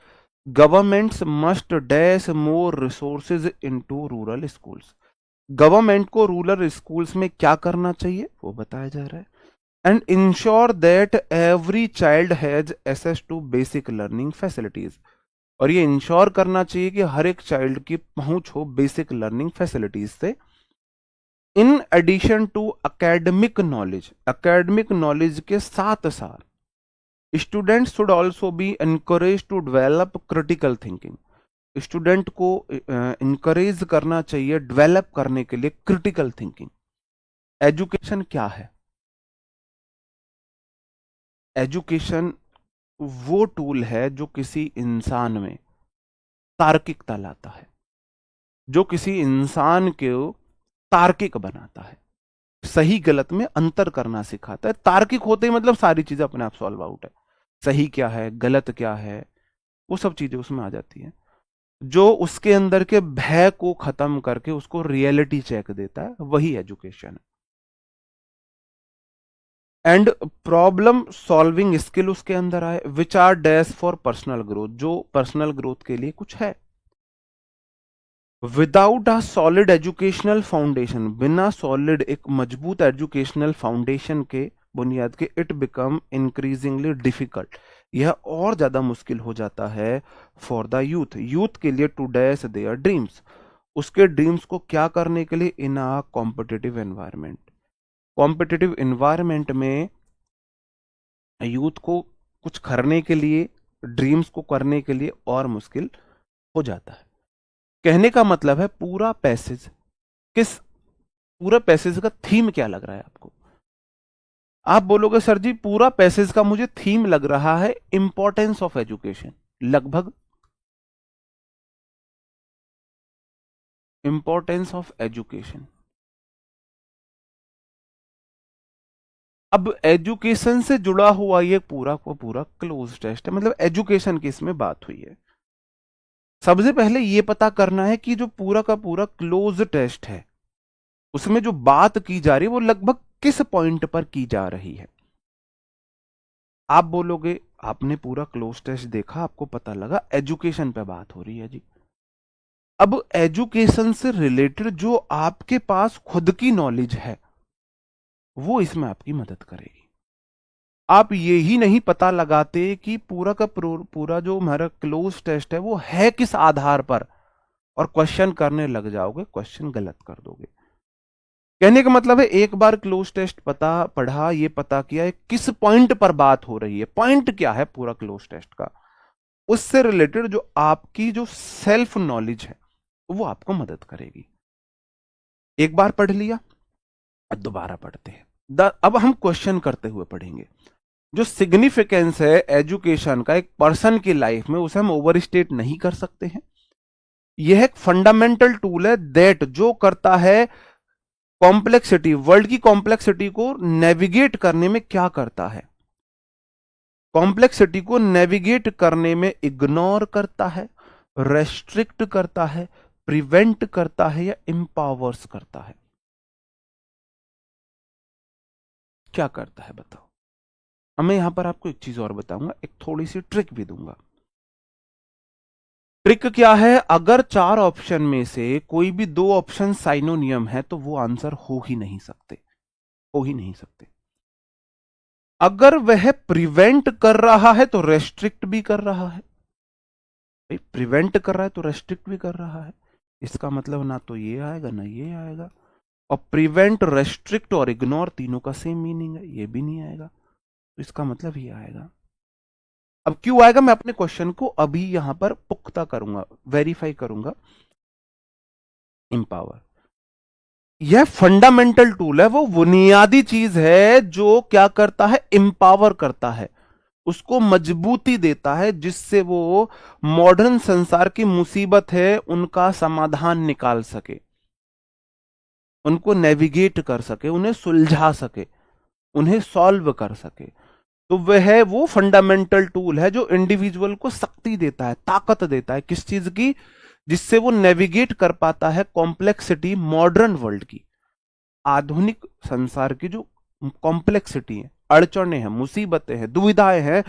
governments must dash more resources into rural schools. Government को रूरल स्कूल्स में क्या करना चाहिए वो बताया जा रहा है। And ensure that every child has access to basic learning facilities, और ये इंश्योर करना चाहिए कि हर एक चाइल्ड की पहुंच हो बेसिक लर्निंग फैसिलिटीज से। In addition to academic knowledge, academic knowledge के साथ साथ students should also be encourage to develop critical thinking. Student को इनकरेज करना चाहिए डेवलप करने के लिए क्रिटिकल थिंकिंग। एजुकेशन क्या है? एजुकेशन वो टूल है जो किसी इंसान में तार्किकता लाता है, जो किसी इंसान को तार्किक बनाता है, सही गलत में अंतर करना सिखाता है। तार्किक होते ही मतलब सारी चीजें अपने आप सॉल्व आउट है, सही क्या है गलत क्या है वो सब चीजें उसमें आ जाती है। जो उसके अंदर के भय को खत्म करके उसको रियलिटी चेक देता है, वही एजुकेशन है। एंड प्रॉब्लम सॉल्विंग स्किल उसके अंदर आए, which are dash for personal growth, जो पर्सनल ग्रोथ के लिए कुछ है। Without a solid educational foundation, बिना सॉलिड एक मजबूत एजुकेशनल फाउंडेशन के, बुनियाद के, इट बिकम इंक्रीजिंगली डिफिकल्ट, यह और ज्यादा मुश्किल हो जाता है फॉर द यूथ, यूथ के लिए टू डैश देयर ड्रीम्स, उसके ड्रीम्स को क्या करने के लिए, in a competitive environment, competitive environment में यूथ को कुछ करने के लिए, ड्रीम्स को करने के लिए और मुश्किल हो जाता है। कहने का मतलब है पूरा पैसेज किस, पूरा पैसेज का थीम क्या लग रहा है आपको? आप बोलोगे सर जी पूरा पैसेज का मुझे थीम लग रहा है इंपॉर्टेंस ऑफ एजुकेशन, लगभग इंपॉर्टेंस ऑफ एजुकेशन। अब एजुकेशन से जुड़ा हुआ ये पूरा को पूरा क्लोज टेस्ट है, मतलब एजुकेशन की इसमें बात हुई है। सबसे पहले ये पता करना है कि जो पूरा का पूरा क्लोज टेस्ट है उसमें जो बात की जा रही है वो लगभग किस पॉइंट पर की जा रही है। आप बोलोगे आपने पूरा क्लोज टेस्ट देखा, आपको पता लगा एजुकेशन पे बात हो रही है जी। अब एजुकेशन से रिलेटेड जो आपके पास खुद की नॉलेज है वो इसमें आपकी मदद करेगी। आप ये ही नहीं पता लगाते कि पूरा का पूरा जो हमारा क्लोज टेस्ट है वो है किस आधार पर, और क्वेश्चन करने लग जाओगे, क्वेश्चन गलत कर दोगे। कहने का मतलब है एक बार क्लोज टेस्ट पता पढ़ा, ये पता किया है किस पॉइंट पर बात हो रही है, पॉइंट क्या है पूरा क्लोज टेस्ट का, उससे रिलेटेड जो आपकी जो सेल्फ नॉलेज है वो आपको मदद करेगी। एक बार पढ़ लिया, अब दोबारा पढ़ते हैं। अब हम क्वेश्चन करते हुए पढ़ेंगे। जो सिग्निफिकेंस है एजुकेशन का एक पर्सन की लाइफ में उसे हम ओवर स्टेट नहीं कर सकते हैं। यह एक फंडामेंटल टूल है दैट जो करता है कॉम्प्लेक्सिटी, वर्ल्ड की कॉम्प्लेक्सिटी को नेविगेट करने में क्या करता है, कॉम्प्लेक्सिटी को नेविगेट करने में इग्नोर करता है, रेस्ट्रिक्ट करता है, प्रिवेंट करता है या इंपावर्स करता है। क्या करता है बताओ? अब मैं यहां पर आपको एक चीज और बताऊंगा, एक थोड़ी सी ट्रिक भी दूंगा। ट्रिक क्या है? अगर चार ऑप्शन में से कोई भी दो ऑप्शन साइनोनियम है तो वो आंसर हो ही नहीं सकते, हो ही नहीं सकते। अगर वह प्रिवेंट कर रहा है तो रेस्ट्रिक्ट भी कर रहा है, प्रिवेंट कर रहा है तो रेस्ट्रिक्ट भी कर रहा है, इसका मतलब ना तो ये आएगा ना ये आएगा। और प्रिवेंट, रेस्ट्रिक्ट और इग्नोर तीनों का सेम मीनिंग है, ये भी नहीं आएगा, तो इसका मतलब ये आएगा। अब क्यों आएगा, मैं अपने क्वेश्चन को अभी यहां पर पुख्ता करूंगा, वेरीफाई करूंगा। इंपावर, यह फंडामेंटल टूल है, वो बुनियादी चीज है जो क्या करता है, इंपावर करता है, उसको मजबूती देता है जिससे वो मॉडर्न संसार की मुसीबत है उनका समाधान निकाल सके, उनको नेविगेट कर सके, उन्हें सुलझा सके, उन्हें सॉल्व कर सके। तो वह वो फंडामेंटल टूल है जो इंडिविजुअल को शक्ति देता है, ताकत देता है, किस चीज की, जिससे वो नेविगेट कर पाता है कॉम्प्लेक्सिटी, मॉडर्न वर्ल्ड की, आधुनिक संसार की जो कॉम्प्लेक्सिटी है, अड़चने हैं, मुसीबतें हैं, दुविधाएं हैं,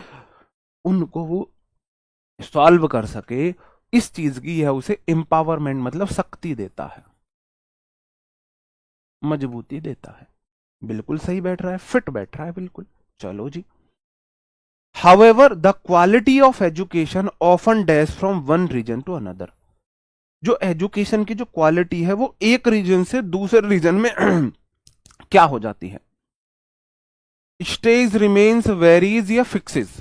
उनको वो सॉल्व कर सके। इस चीज की यह उसे एम्पावरमेंट मतलब शक्ति देता है, मजबूती देता है। बिल्कुल सही बैठ रहा है, फिट बैठ रहा है बिल्कुल। चलो जी। However, the quality of education often dash from one region to another. जो एजुकेशन की जो क्वालिटी है वो एक रीजन से दूसरे रीजन में क्या हो जाती है, स्टेज, रिमेन्स, वेरीज या फिक्सेस।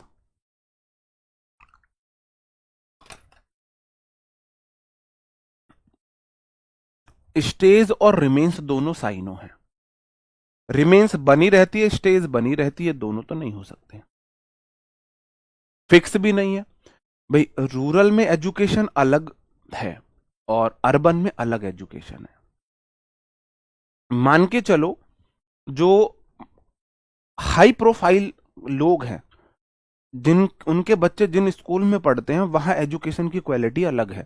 स्टेज और रिमेन्स दोनों साइनों हैं, रिमेन्स बनी रहती है, स्टेज बनी रहती है, दोनों तो नहीं हो सकते, फिक्स भी नहीं है। भाई रूरल में एजुकेशन अलग है और अर्बन में अलग एजुकेशन है। मान के चलो जो हाई प्रोफाइल लोग हैं, जिन उनके बच्चे जिन स्कूल में पढ़ते हैं वहां एजुकेशन की क्वालिटी अलग है,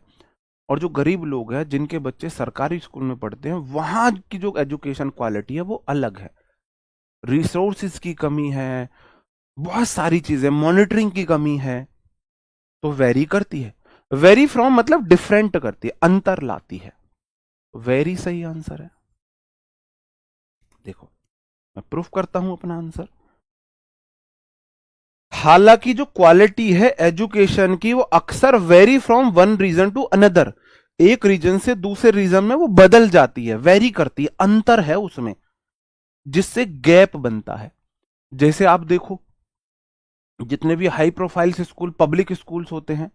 और जो गरीब लोग हैं जिनके बच्चे सरकारी स्कूल में पढ़ते हैं वहां की जो एजुकेशन क्वालिटी है वो अलग है। रिसोर्सेज की कमी है, बहुत सारी चीजें, मॉनिटरिंग की कमी है, तो वेरी करती है। वेरी फ्रॉम मतलब डिफरेंट करती है, अंतर लाती है। वेरी सही आंसर है। देखो मैं प्रूफ करता हूं अपना आंसर। हालांकि जो क्वालिटी है एजुकेशन की वो अक्सर vary from one region to another, एक रीजन से दूसरे रीजन में वो बदल जाती है, वेरी करती है, अंतर है उसमें, जिससे गैप बनता है। जैसे आप देखो जितने भी high profile school, public schools होते हैं,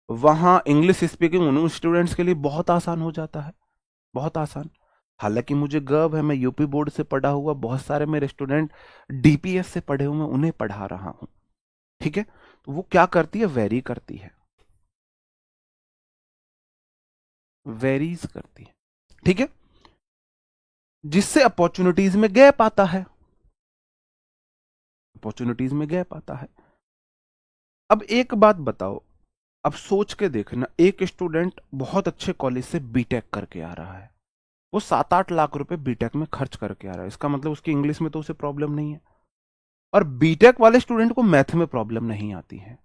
वहां इंग्लिश स्पीकिंग उन स्टूडेंट्स के लिए बहुत आसान हो जाता है, बहुत आसान। हालांकि मुझे गर्व है, मैं यूपी बोर्ड से पढ़ा हुआ, बहुत सारे मेरे स्टूडेंट डीपीएस से पढ़े हुए, उन्हें पढ़ा रहा हूं, ठीक है। तो वो क्या करती है, वेरी करती है, वेरीज करती है, ठीक है, जिससे अपॉर्चुनिटीज में गैप आता है, अपॉर्चुनिटीज में गैप आता है। अब एक बात बताओ, अब सोच के देखना, एक स्टूडेंट बहुत अच्छे कॉलेज से बीटेक करके आ रहा है, वो 7-8 लाख रुपए बीटेक में खर्च करके आ रहा है, इसका मतलब उसकी इंग्लिश में तो उसे प्रॉब्लम नहीं है, और बीटेक वाले स्टूडेंट को मैथ में प्रॉब्लम नहीं आती है।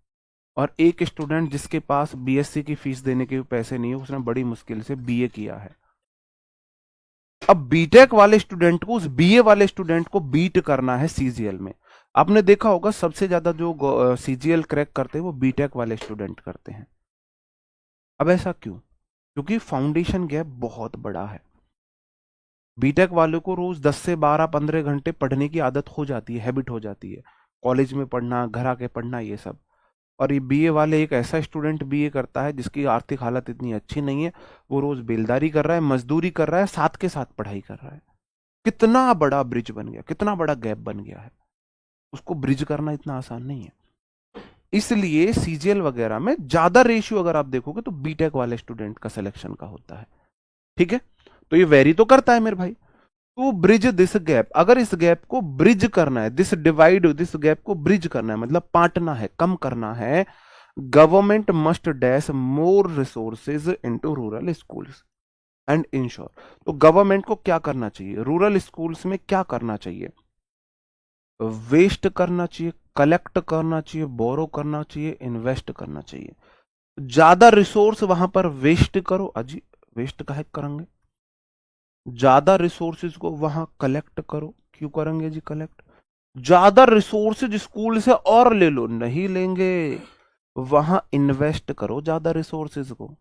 और एक स्टूडेंट जिसके पास बीएससी की फीस देने के पैसे नहीं है, उसने बड़ी मुश्किल से बीए किया है, अब बीटेक वाले स्टूडेंट को उस बीए वाले स्टूडेंट को बीट करना है सीजीएल में। आपने देखा होगा सबसे ज्यादा जो सीजीएल क्रैक करते हैं वो बीटेक वाले स्टूडेंट करते हैं। अब ऐसा क्यों? क्योंकि फाउंडेशन गैप बहुत बड़ा है। बीटेक वालों को रोज 10 से 12-15 घंटे पढ़ने की आदत हो जाती है, हैबिट हो जाती है, कॉलेज में पढ़ना, घर आके पढ़ना, ये सब। और ये बीए वाले, एक ऐसा स्टूडेंट बीए करता है जिसकी आर्थिक हालत इतनी अच्छी नहीं है, वो रोज बेलदारी कर रहा है, मजदूरी कर रहा है, साथ के साथ पढ़ाई कर रहा है। कितना बड़ा ब्रिज बन गया, कितना बड़ा गैप बन गया है, उसको ब्रिज करना इतना आसान नहीं है। इसलिए सीजीएल वगैरह में ज्यादा रेशियो अगर आप देखोगे तो बीटेक वाले स्टूडेंट का सिलेक्शन का होता है, ठीक है। तो ये वेरी तो करता है मेरे भाई, तो ब्रिज दिस गैप, अगर इस गैप को ब्रिज करना है, दिस डिवाइड, दिस गैप को ब्रिज करना है, मतलब पाटना है, कम करना है, government must dash more resources into rural schools and ensure. तो गवर्नमेंट को क्या करना चाहिए, रूरल स्कूल्स में क्या करना चाहिए, वेस्ट करना चाहिए, कलेक्ट करना चाहिए, बोरो करना चाहिए, इन्वेस्ट करना चाहिए। ज्यादा रिसोर्स वहां पर वेस्ट करो, अजी वेस्ट काहे करेंगे, ज्यादा रिसोर्सेज को वहां कलेक्ट करो, क्यों करेंगे जी कलेक्ट, ज्यादा रिसोर्सेज स्कूल से और ले लो, नहीं लेंगे, वहां इन्वेस्ट करो ज्यादा रिसोर्सेज को।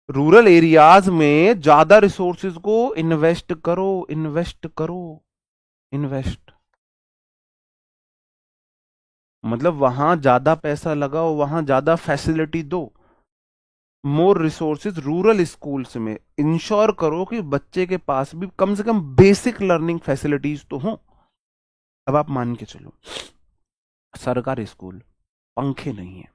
रूरल एरियाज में ज्यादा रिसोर्सेज को इन्वेस्ट करो, इन्वेस्ट करो, इन्वेस्ट, मतलब वहां ज्यादा पैसा लगाओ, वहां ज्यादा फैसिलिटी दो, मोर रिसोर्सेज रूरल स्कूल्स में, इंश्योर करो कि बच्चे के पास भी कम से कम बेसिक लर्निंग फैसिलिटीज तो हो। अब आप मान के चलो सरकारी स्कूल, पंखे नहीं है,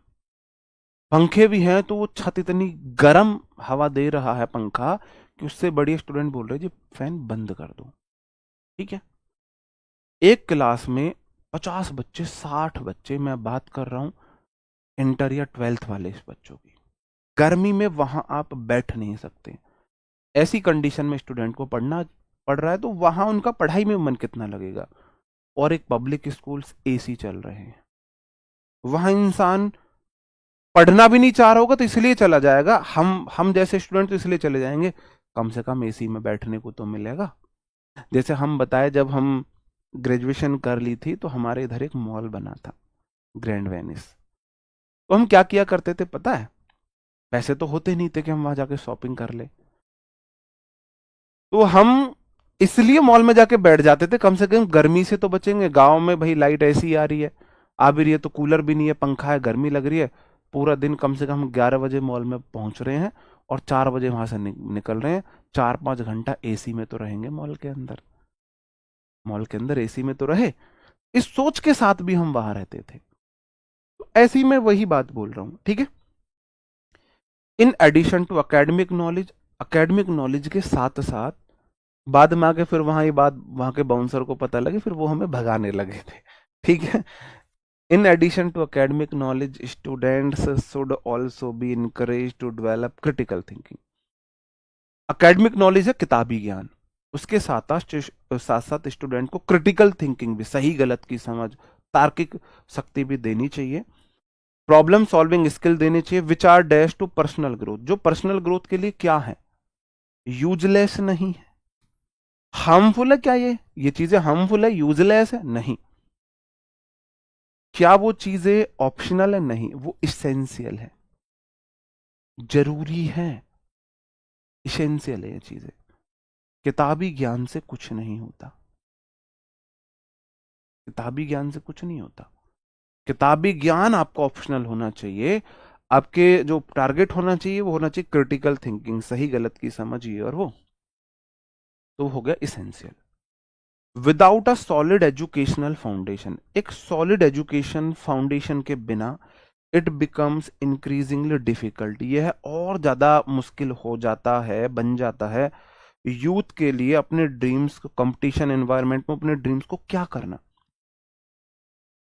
पंखे भी हैं तो वो छत इतनी गर्म हवा दे रहा है पंखा कि उससे बड़ी स्टूडेंट बोल रहे जी फैन बंद कर दो, ठीक है। एक क्लास में 50 बच्चे, 60 बच्चे, मैं बात कर रहा हूं इंटर या 12th वाले इस बच्चों की, गर्मी में वहां आप बैठ नहीं सकते, ऐसी कंडीशन में स्टूडेंट को पढ़ना पड़ रहा है, तो वहां उनका पढ़ाई में मन कितना लगेगा। और एक पब्लिक स्कूल्स एसी चल रहे हैं, वहां इंसान पढ़ना भी नहीं चाह रहा होगा तो इसलिए चला जाएगा, हम जैसे स्टूडेंट तो इसलिए चले जाएंगे कम से कम एसी में बैठने को तो मिलेगा। जैसे हम बताए, जब हम ग्रेजुएशन कर ली थी तो हमारे इधर एक मॉल बना था, ग्रैंड वेनिस, तो हम क्या किया करते थे पता है, पैसे तो होते नहीं थे कि हम वहां जाके शॉपिंग कर ले, तो हम इसलिए मॉल में जाके बैठ जाते थे, कम से कम गर्मी से तो बचेंगे। गांव में भाई लाइट ऐसी आ रही है, आ भी रही है तो कूलर भी नहीं है, पंखा है, गर्मी लग रही है, पूरा दिन कम से कम 11 बजे मॉल में पहुंच रहे हैं और 4 बजे वहां से निकल रहे हैं, 4-5 घंटा एसी में तो रहेंगे, मॉल के अंदर, मॉल के अंदर एसी में तो रहे, इस सोच के साथ भी हम वहां रहते थे। तो ऐसी मैं वही बात बोल रहा हूं, ठीक है। In addition to academic knowledge, academic knowledge के साथ साथ बाद में आके फिर वहां ये बात वहां के बाउंसर को पता लगी, फिर वो हमें भगाने लगे थे, ठीक है। In addition to academic knowledge students should also be encourage to develop critical thinking. Academic knowledge है किताबी ज्ञान, उसके साथ साथ स्टूडेंट को क्रिटिकल थिंकिंग भी, सही गलत की समझ, तार्किक शक्ति भी देनी चाहिए, प्रॉब्लम सॉल्विंग स्किल देनी चाहिए, which are dash to personal growth, जो पर्सनल ग्रोथ के लिए क्या है, यूजलेस नहीं है, हार्मफुल है क्या, ये चीजें हार्मफुल है, यूजलेस है नहीं, क्या वो चीजें ऑप्शनल है? नहीं, वो इसेंशियल है, जरूरी है, इसेंशियल है ये चीजें। किताबी ज्ञान से कुछ नहीं होता, किताबी ज्ञान से कुछ नहीं होता। किताबी ज्ञान आपका ऑप्शनल होना चाहिए, आपके जो टारगेट होना चाहिए वो होना चाहिए क्रिटिकल थिंकिंग, सही गलत की समझ, ये और वो, तो हो गया essential. Without a solid educational foundation, एक सॉलिड एजुकेशन फाउंडेशन के बिना इट बिकम्स इंक्रीजिंगली डिफिकल्ट, यह और ज्यादा मुश्किल हो जाता है, बन जाता है यूथ के लिए अपने ड्रीम्स को, कंपटीशन एनवायरनमेंट में अपने ड्रीम्स को क्या करना,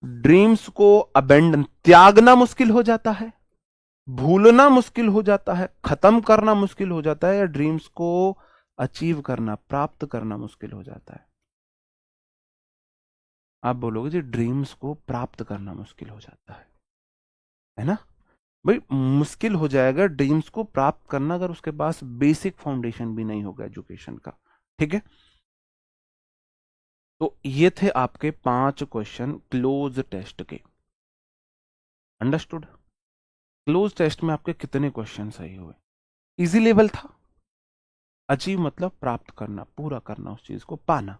ड्रीम्स को अबेंडन, त्यागना मुश्किल हो जाता है, भूलना मुश्किल हो जाता है, खत्म करना मुश्किल हो जाता है, या ड्रीम्स को अचीव करना, प्राप्त करना मुश्किल हो जाता है। आप बोलोगे जी ड्रीम्स को प्राप्त करना मुश्किल हो जाता है ना? भाई मुश्किल हो जाएगा ड्रीम्स को प्राप्त करना अगर उसके पास बेसिक फाउंडेशन भी नहीं होगा एजुकेशन का। ठीक है, तो ये थे आपके 5 क्वेश्चन क्लोज टेस्ट के। अंडरस्टूड? क्लोज टेस्ट में आपके कितने क्वेश्चन सही हुए? इजी लेवल था। अचीव मतलब प्राप्त करना, पूरा करना, उस चीज को पाना।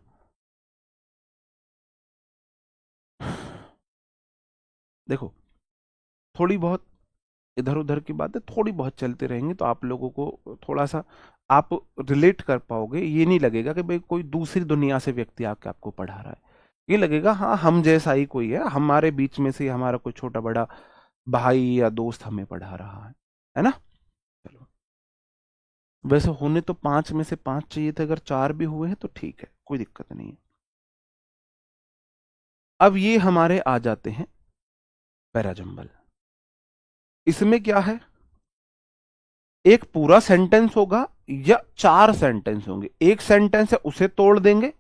देखो थोड़ी बहुत इधर उधर की बातें थोड़ी बहुत चलते रहेंगी तो आप लोगों को थोड़ा सा आप रिलेट कर पाओगे, ये नहीं लगेगा कि भाई कोई दूसरी दुनिया से व्यक्ति आके आपको पढ़ा रहा है, ये लगेगा हाँ हम जैसा ही कोई है, हमारे बीच में से हमारा कोई छोटा बड़ा भाई या दोस्त हमें पढ़ा रहा है ना? चलो, वैसे होने तो 5 में से 5 चाहिए थे, अगर 4 भी हुए हैं तो ठीक है, कोई दिक्कत नहीं है। अब ये हमारे आ जाते हैं पैराजंबल। इसमें क्या है, एक पूरा सेंटेंस होगा या 4 सेंटेंस होंगे, एक सेंटेंस है उसे तोड़ देंगे,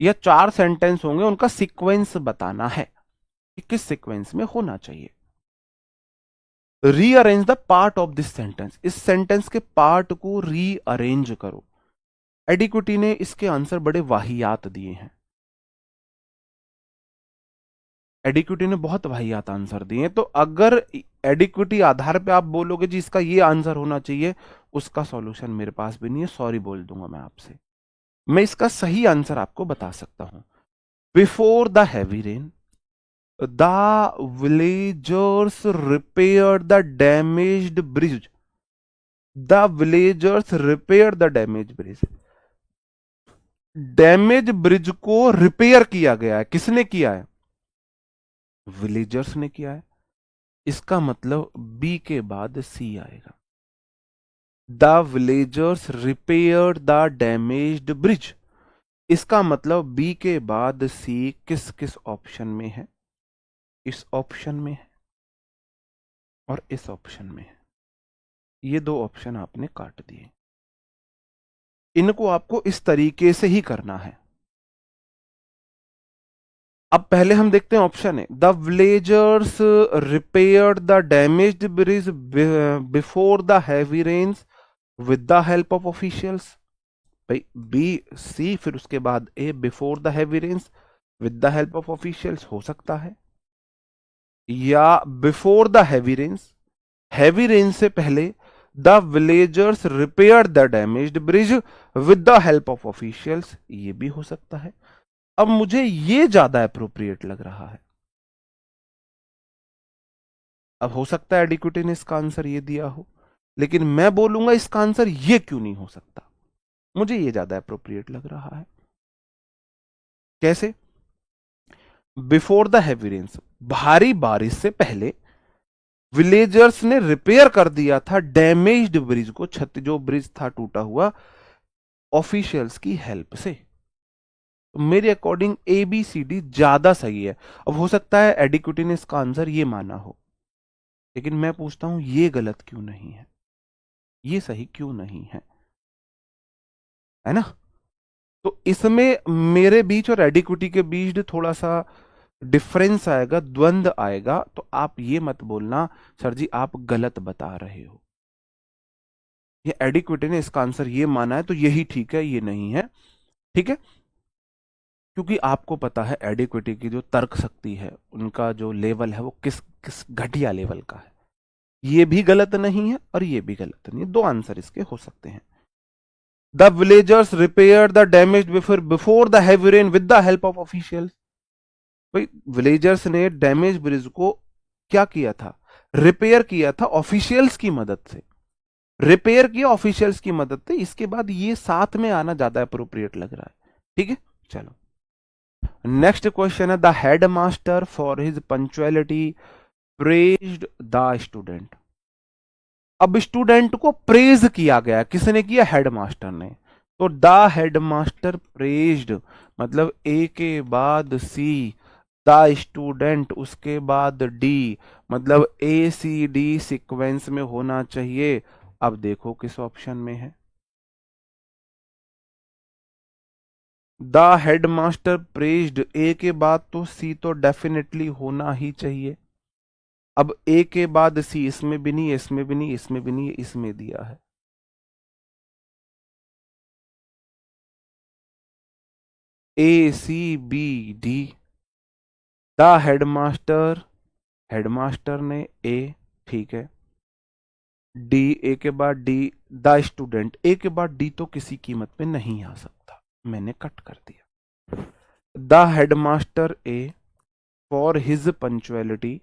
या 4 सेंटेंस होंगे उनका सीक्वेंस बताना है कि किस सीक्वेंस में होना चाहिए। Rearrange the part of this sentence, इस सेंटेंस के पार्ट को रीअरेंज करो। एडिक्विटी ने इसके आंसर बड़े वाहियात दिए हैं, एडिक्विटी ने बहुत वाहियात आंसर दिए हैं, तो अगर एडिक्विटी आधार पे आप बोलोगे जी इसका ये आंसर होना चाहिए, उसका सॉल्यूशन मेरे पास भी नहीं है, सॉरी बोल दूंगा मैं आपसे। मैं इसका सही आंसर आपको बता सकता हूं। Before the heavy rain the villagers repair the damaged bridge, the villagers repair the damage bridge, damage bridge को रिपेयर किया गया है, किसने किया है? विलेजर्स ने किया है। इसका मतलब बी के बाद सी आएगा, the villagers repair the damaged bridge. इसका मतलब बी के बाद सी किस किस ऑप्शन में है? इस ऑप्शन में है और इस ऑप्शन में है, ये 2 ऑप्शन आपने काट दिए। इनको आपको इस तरीके से ही करना है। अब पहले हम देखते हैं ऑप्शन है, the villagers repaired the damaged bridge before the heavy rains with the help of officials. भाई बी सी फिर उसके बाद A, before the heavy rains with the help of officials हो सकता है, या before the heavy rains, heavy rain से पहले the villagers repair the damaged bridge with the help of officials, ये भी हो सकता है। अब मुझे ये ज्यादा अप्रोप्रिएट लग रहा है। अब हो सकता है एडिक्विटी ने इसका आंसर ये दिया हो, लेकिन मैं बोलूंगा इसका आंसर ये क्यों नहीं हो सकता, मुझे ये ज्यादा अप्रोप्रिएट लग रहा है। कैसे? बिफोर द हैवी रेन्स, भारी बारिश से पहले विलेजर्स ने रिपेयर कर दिया था डैमेज्ड ब्रिज को, छत जो ब्रिज था टूटा हुआ, ऑफिशियल्स की हेल्प से। तो मेरे according A B C D ज्यादा सही है। अब हो सकता है एडिक्विटी ने इसका आंसर ये माना हो, लेकिन मैं पूछता हूं ये गलत क्यों नहीं है, ये सही क्यों नहीं है ना? तो इसमें मेरे बीच और एडिक्विटी के बीच थोड़ा सा डिफरेंस आएगा, द्वंद आएगा, तो आप ये मत बोलना सर जी आप गलत बता रहे हो, ये एडिक्विटी ने इसका आंसर ये माना है तो यही ठीक है, ये नहीं है। ठीक है, क्योंकि आपको पता है एडिक्विटी की जो तर्क शक्ति है, उनका जो लेवल है वो किस किस घटिया लेवल का है। ये भी गलत नहीं है और ये भी गलत नहीं है, दो आंसर इसके हो सकते हैं। The villagers repair the damage before the heavy rain with the help of officials. भाई विलेजर्स ने डैमेज ब्रिज को क्या किया था, रिपेयर किया था ऑफिशियल्स की मदद से, रिपेयर किया ऑफिशियल्स की मदद से। इसके बाद ये साथ में आना ज्यादा अप्रोप्रिएट लग रहा है। ठीक है, चलो नेक्स्ट क्वेश्चन है, the head master for his punctuality praised the student. अब स्टूडेंट को प्रेज किया गया, किसने किया, हेड मास्टर ने। तो द हेड मास्टर प्रेज्ड मतलब ए के बाद सी, द स्टूडेंट उसके बाद डी, मतलब ए सी डी सीक्वेंस में होना चाहिए। अब देखो किस ऑप्शन में है। द हेड मास्टर प्रेज्ड, ए के बाद तो सी तो डेफिनेटली होना ही चाहिए। अब ए के बाद सी, इसमें भी नहीं, इसमें भी नहीं, इसमें भी नहीं, इसमें दिया है। A B C D, the headmaster, headmaster ने ए, ठीक है, डी, ए के बाद डी, द स्टूडेंट, ए के बाद डी तो किसी कीमत पे नहीं आ सकता, मैंने कट कर दिया। The headmaster A for his punctuality,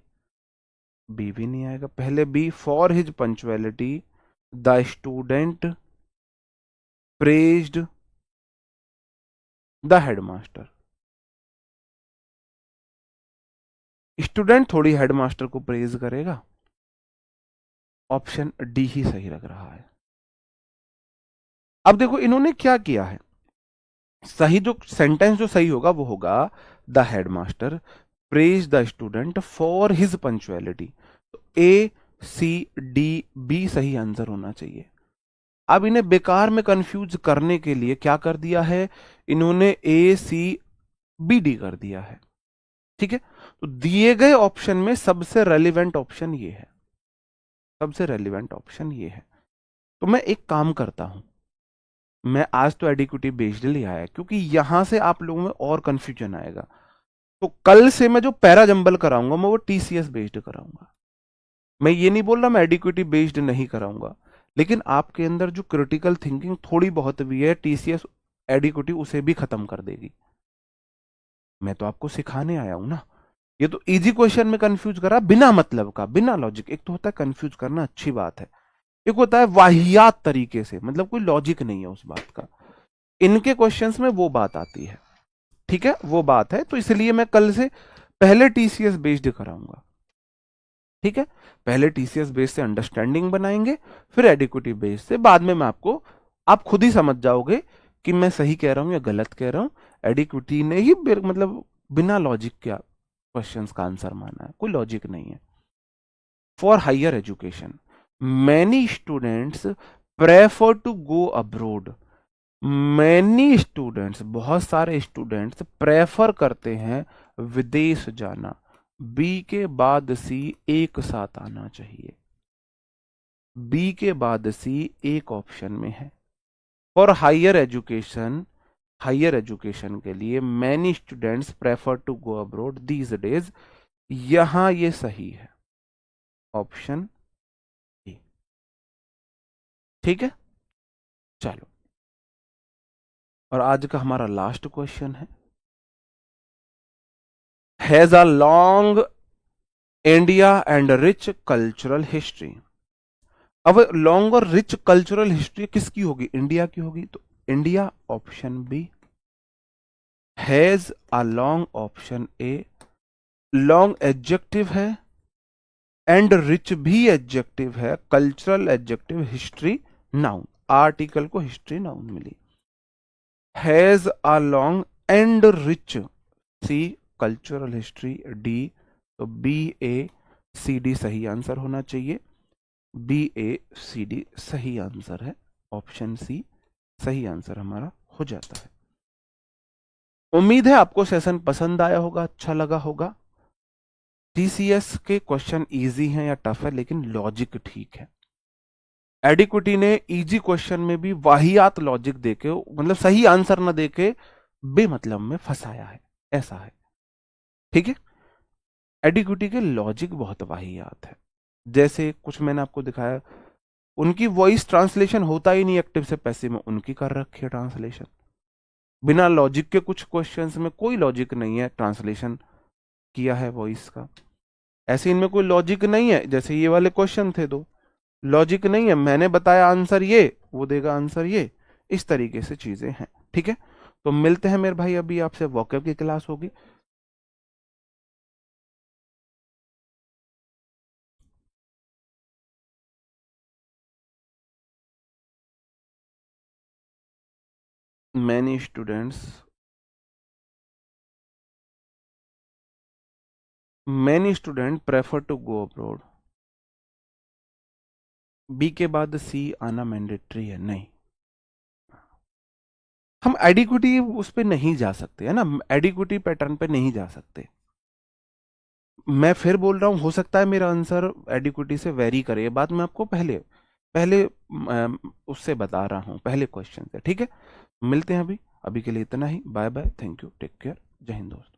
B भी नहीं आएगा, पहले B, for his punctuality the student praised the headmaster. Student थोड़ी हेडमास्टर को प्रेज करेगा, ऑप्शन डी ही सही लग रहा है। अब देखो इन्होंने क्या किया है, सही जो सेंटेंस जो सही होगा वो होगा the headmaster praise the student for his punctuality. तो ए सी डी बी सही आंसर होना चाहिए। अब इन्हें बेकार में कंफ्यूज करने के लिए क्या कर दिया है, इन्होंने ए सी बी डी कर दिया है। ठीक है, तो दिए गए ऑप्शन में सबसे रेलिवेंट ऑप्शन ये है, सबसे रेलिवेंट ऑप्शन ये है। तो मैं एक काम करता हूं, मैं आज तो एडिक्विटी बेस्ड ले आया क्योंकि यहां से आप लोगों में और कंफ्यूजन आएगा। तो कल से मैं जो पैरा जंबल कराऊंगा मैं वो टीसीएस बेस्ड कराऊंगा। मैं ये नहीं बोल रहा मैं एडिक्विटी बेस्ड नहीं कराऊंगा, लेकिन आपके अंदर जो क्रिटिकल थिंकिंग थोड़ी बहुत भी है, टीसीएस एडिक्विटी उसे भी खत्म कर देगी। मैं तो आपको सिखाने आया हूं ना। ये तो इजी क्वेश्चन में कंफ्यूज करा बिना मतलब का, बिना लॉजिक। एक तो होता है कंफ्यूज करना, अच्छी बात है, एक होता है वाहियात तरीके से, मतलब कोई लॉजिक नहीं है उस बात का। इनके क्वेश्चंस में वो बात आती है, ठीक है, वो बात है। तो इसलिए मैं कल से पहले टीसीएस बेस्ड कराऊंगा। ठीक है, पहले टीसीएस बेस से अंडरस्टैंडिंग बनाएंगे, फिर एडिक्विटी बेस से। बाद में मैं आपको, आप खुद ही समझ जाओगे कि मैं सही कह रहा हूं या गलत कह रहा हूं। एडिक्विटी ने ही मतलब बिना लॉजिक क्या क्वेश्चंस का आंसर माना है, कोई लॉजिक नहीं है। For higher education many students prefer to go abroad. Many students, बहुत सारे स्टूडेंट्स प्रेफर करते हैं विदेश जाना। बी के बाद सी एक साथ आना चाहिए, बी के बाद सी एक ऑप्शन में है। For higher education, higher education के लिए many students prefer to go abroad these days, यहां ये सही है, ऑप्शन ए। ठीक है, चलो, और आज का हमारा last question has a long India and rich cultural history. अब लॉन्ग और रिच कल्चरल हिस्ट्री किसकी होगी, इंडिया की होगी। तो India option B, has a long option A. Long adjective है एंड रिच भी एडजेक्टिव है, cultural adjective, history noun, article को हिस्ट्री नाउन मिली। Has a long and rich, C cultural history, D, तो बी ए सी डी सही आंसर होना चाहिए। बी ए सी डी सही आंसर है, ऑप्शन सी सही आंसर हमारा हो जाता है। उम्मीद है आपको सेशन पसंद आया होगा, अच्छा लगा होगा। टीसीएस के क्वेश्चन इजी हैं या टफ है, लेकिन लॉजिक ठीक है। एडिक्विटी ने इजी क्वेश्चन में भी वाहियात लॉजिक देके, मतलब सही आंसर ना देके बेमतलब में फंसाया है, ऐसा है। ठीक है। एडिक्विटी के लॉजिक बहुत वाहियात है। जैसे कुछ मैंने आपको दिखाया, उनकी वॉइस ट्रांसलेशन होता ही नहीं एक्टिव से पैसिव में, उनकी कर रखी है ट्रांसलेशन बिना लॉजिक के। कुछ क्वेश्चंस में कोई लॉजिक नहीं है, ट्रांसलेशन किया है वॉइस का। ऐसे इनमें कोई लॉजिक नहीं है, जैसे ये वाले क्वेश्चन थे दो, लॉजिक नहीं है, मैंने बताया आंसर ये, वो देगा आंसर ये, इस तरीके से चीजें हैं। ठीक है। तो मिलते हैं मेरे भाई, अभी आपसे वोकैब की क्लास होगी। Many students prefer to go abroad. B के बाद सी आना मैंडेटरी है? नहीं, हम एडिक्विटी उस पे नहीं जा सकते, है ना, एडिक्विटी पैटर्न पे नहीं जा सकते। मैं फिर बोल रहा हूं, हो सकता है मेरा आंसर एडिक्विटी से वेरी करे, ये बात मैं आपको पहले पहले उससे बता रहा हूं, पहले क्वेश्चन से। ठीक है। मिलते हैं अभी, अभी के लिए इतना ही। Bye bye, thank you, take care, जय हिंद दोस्तों।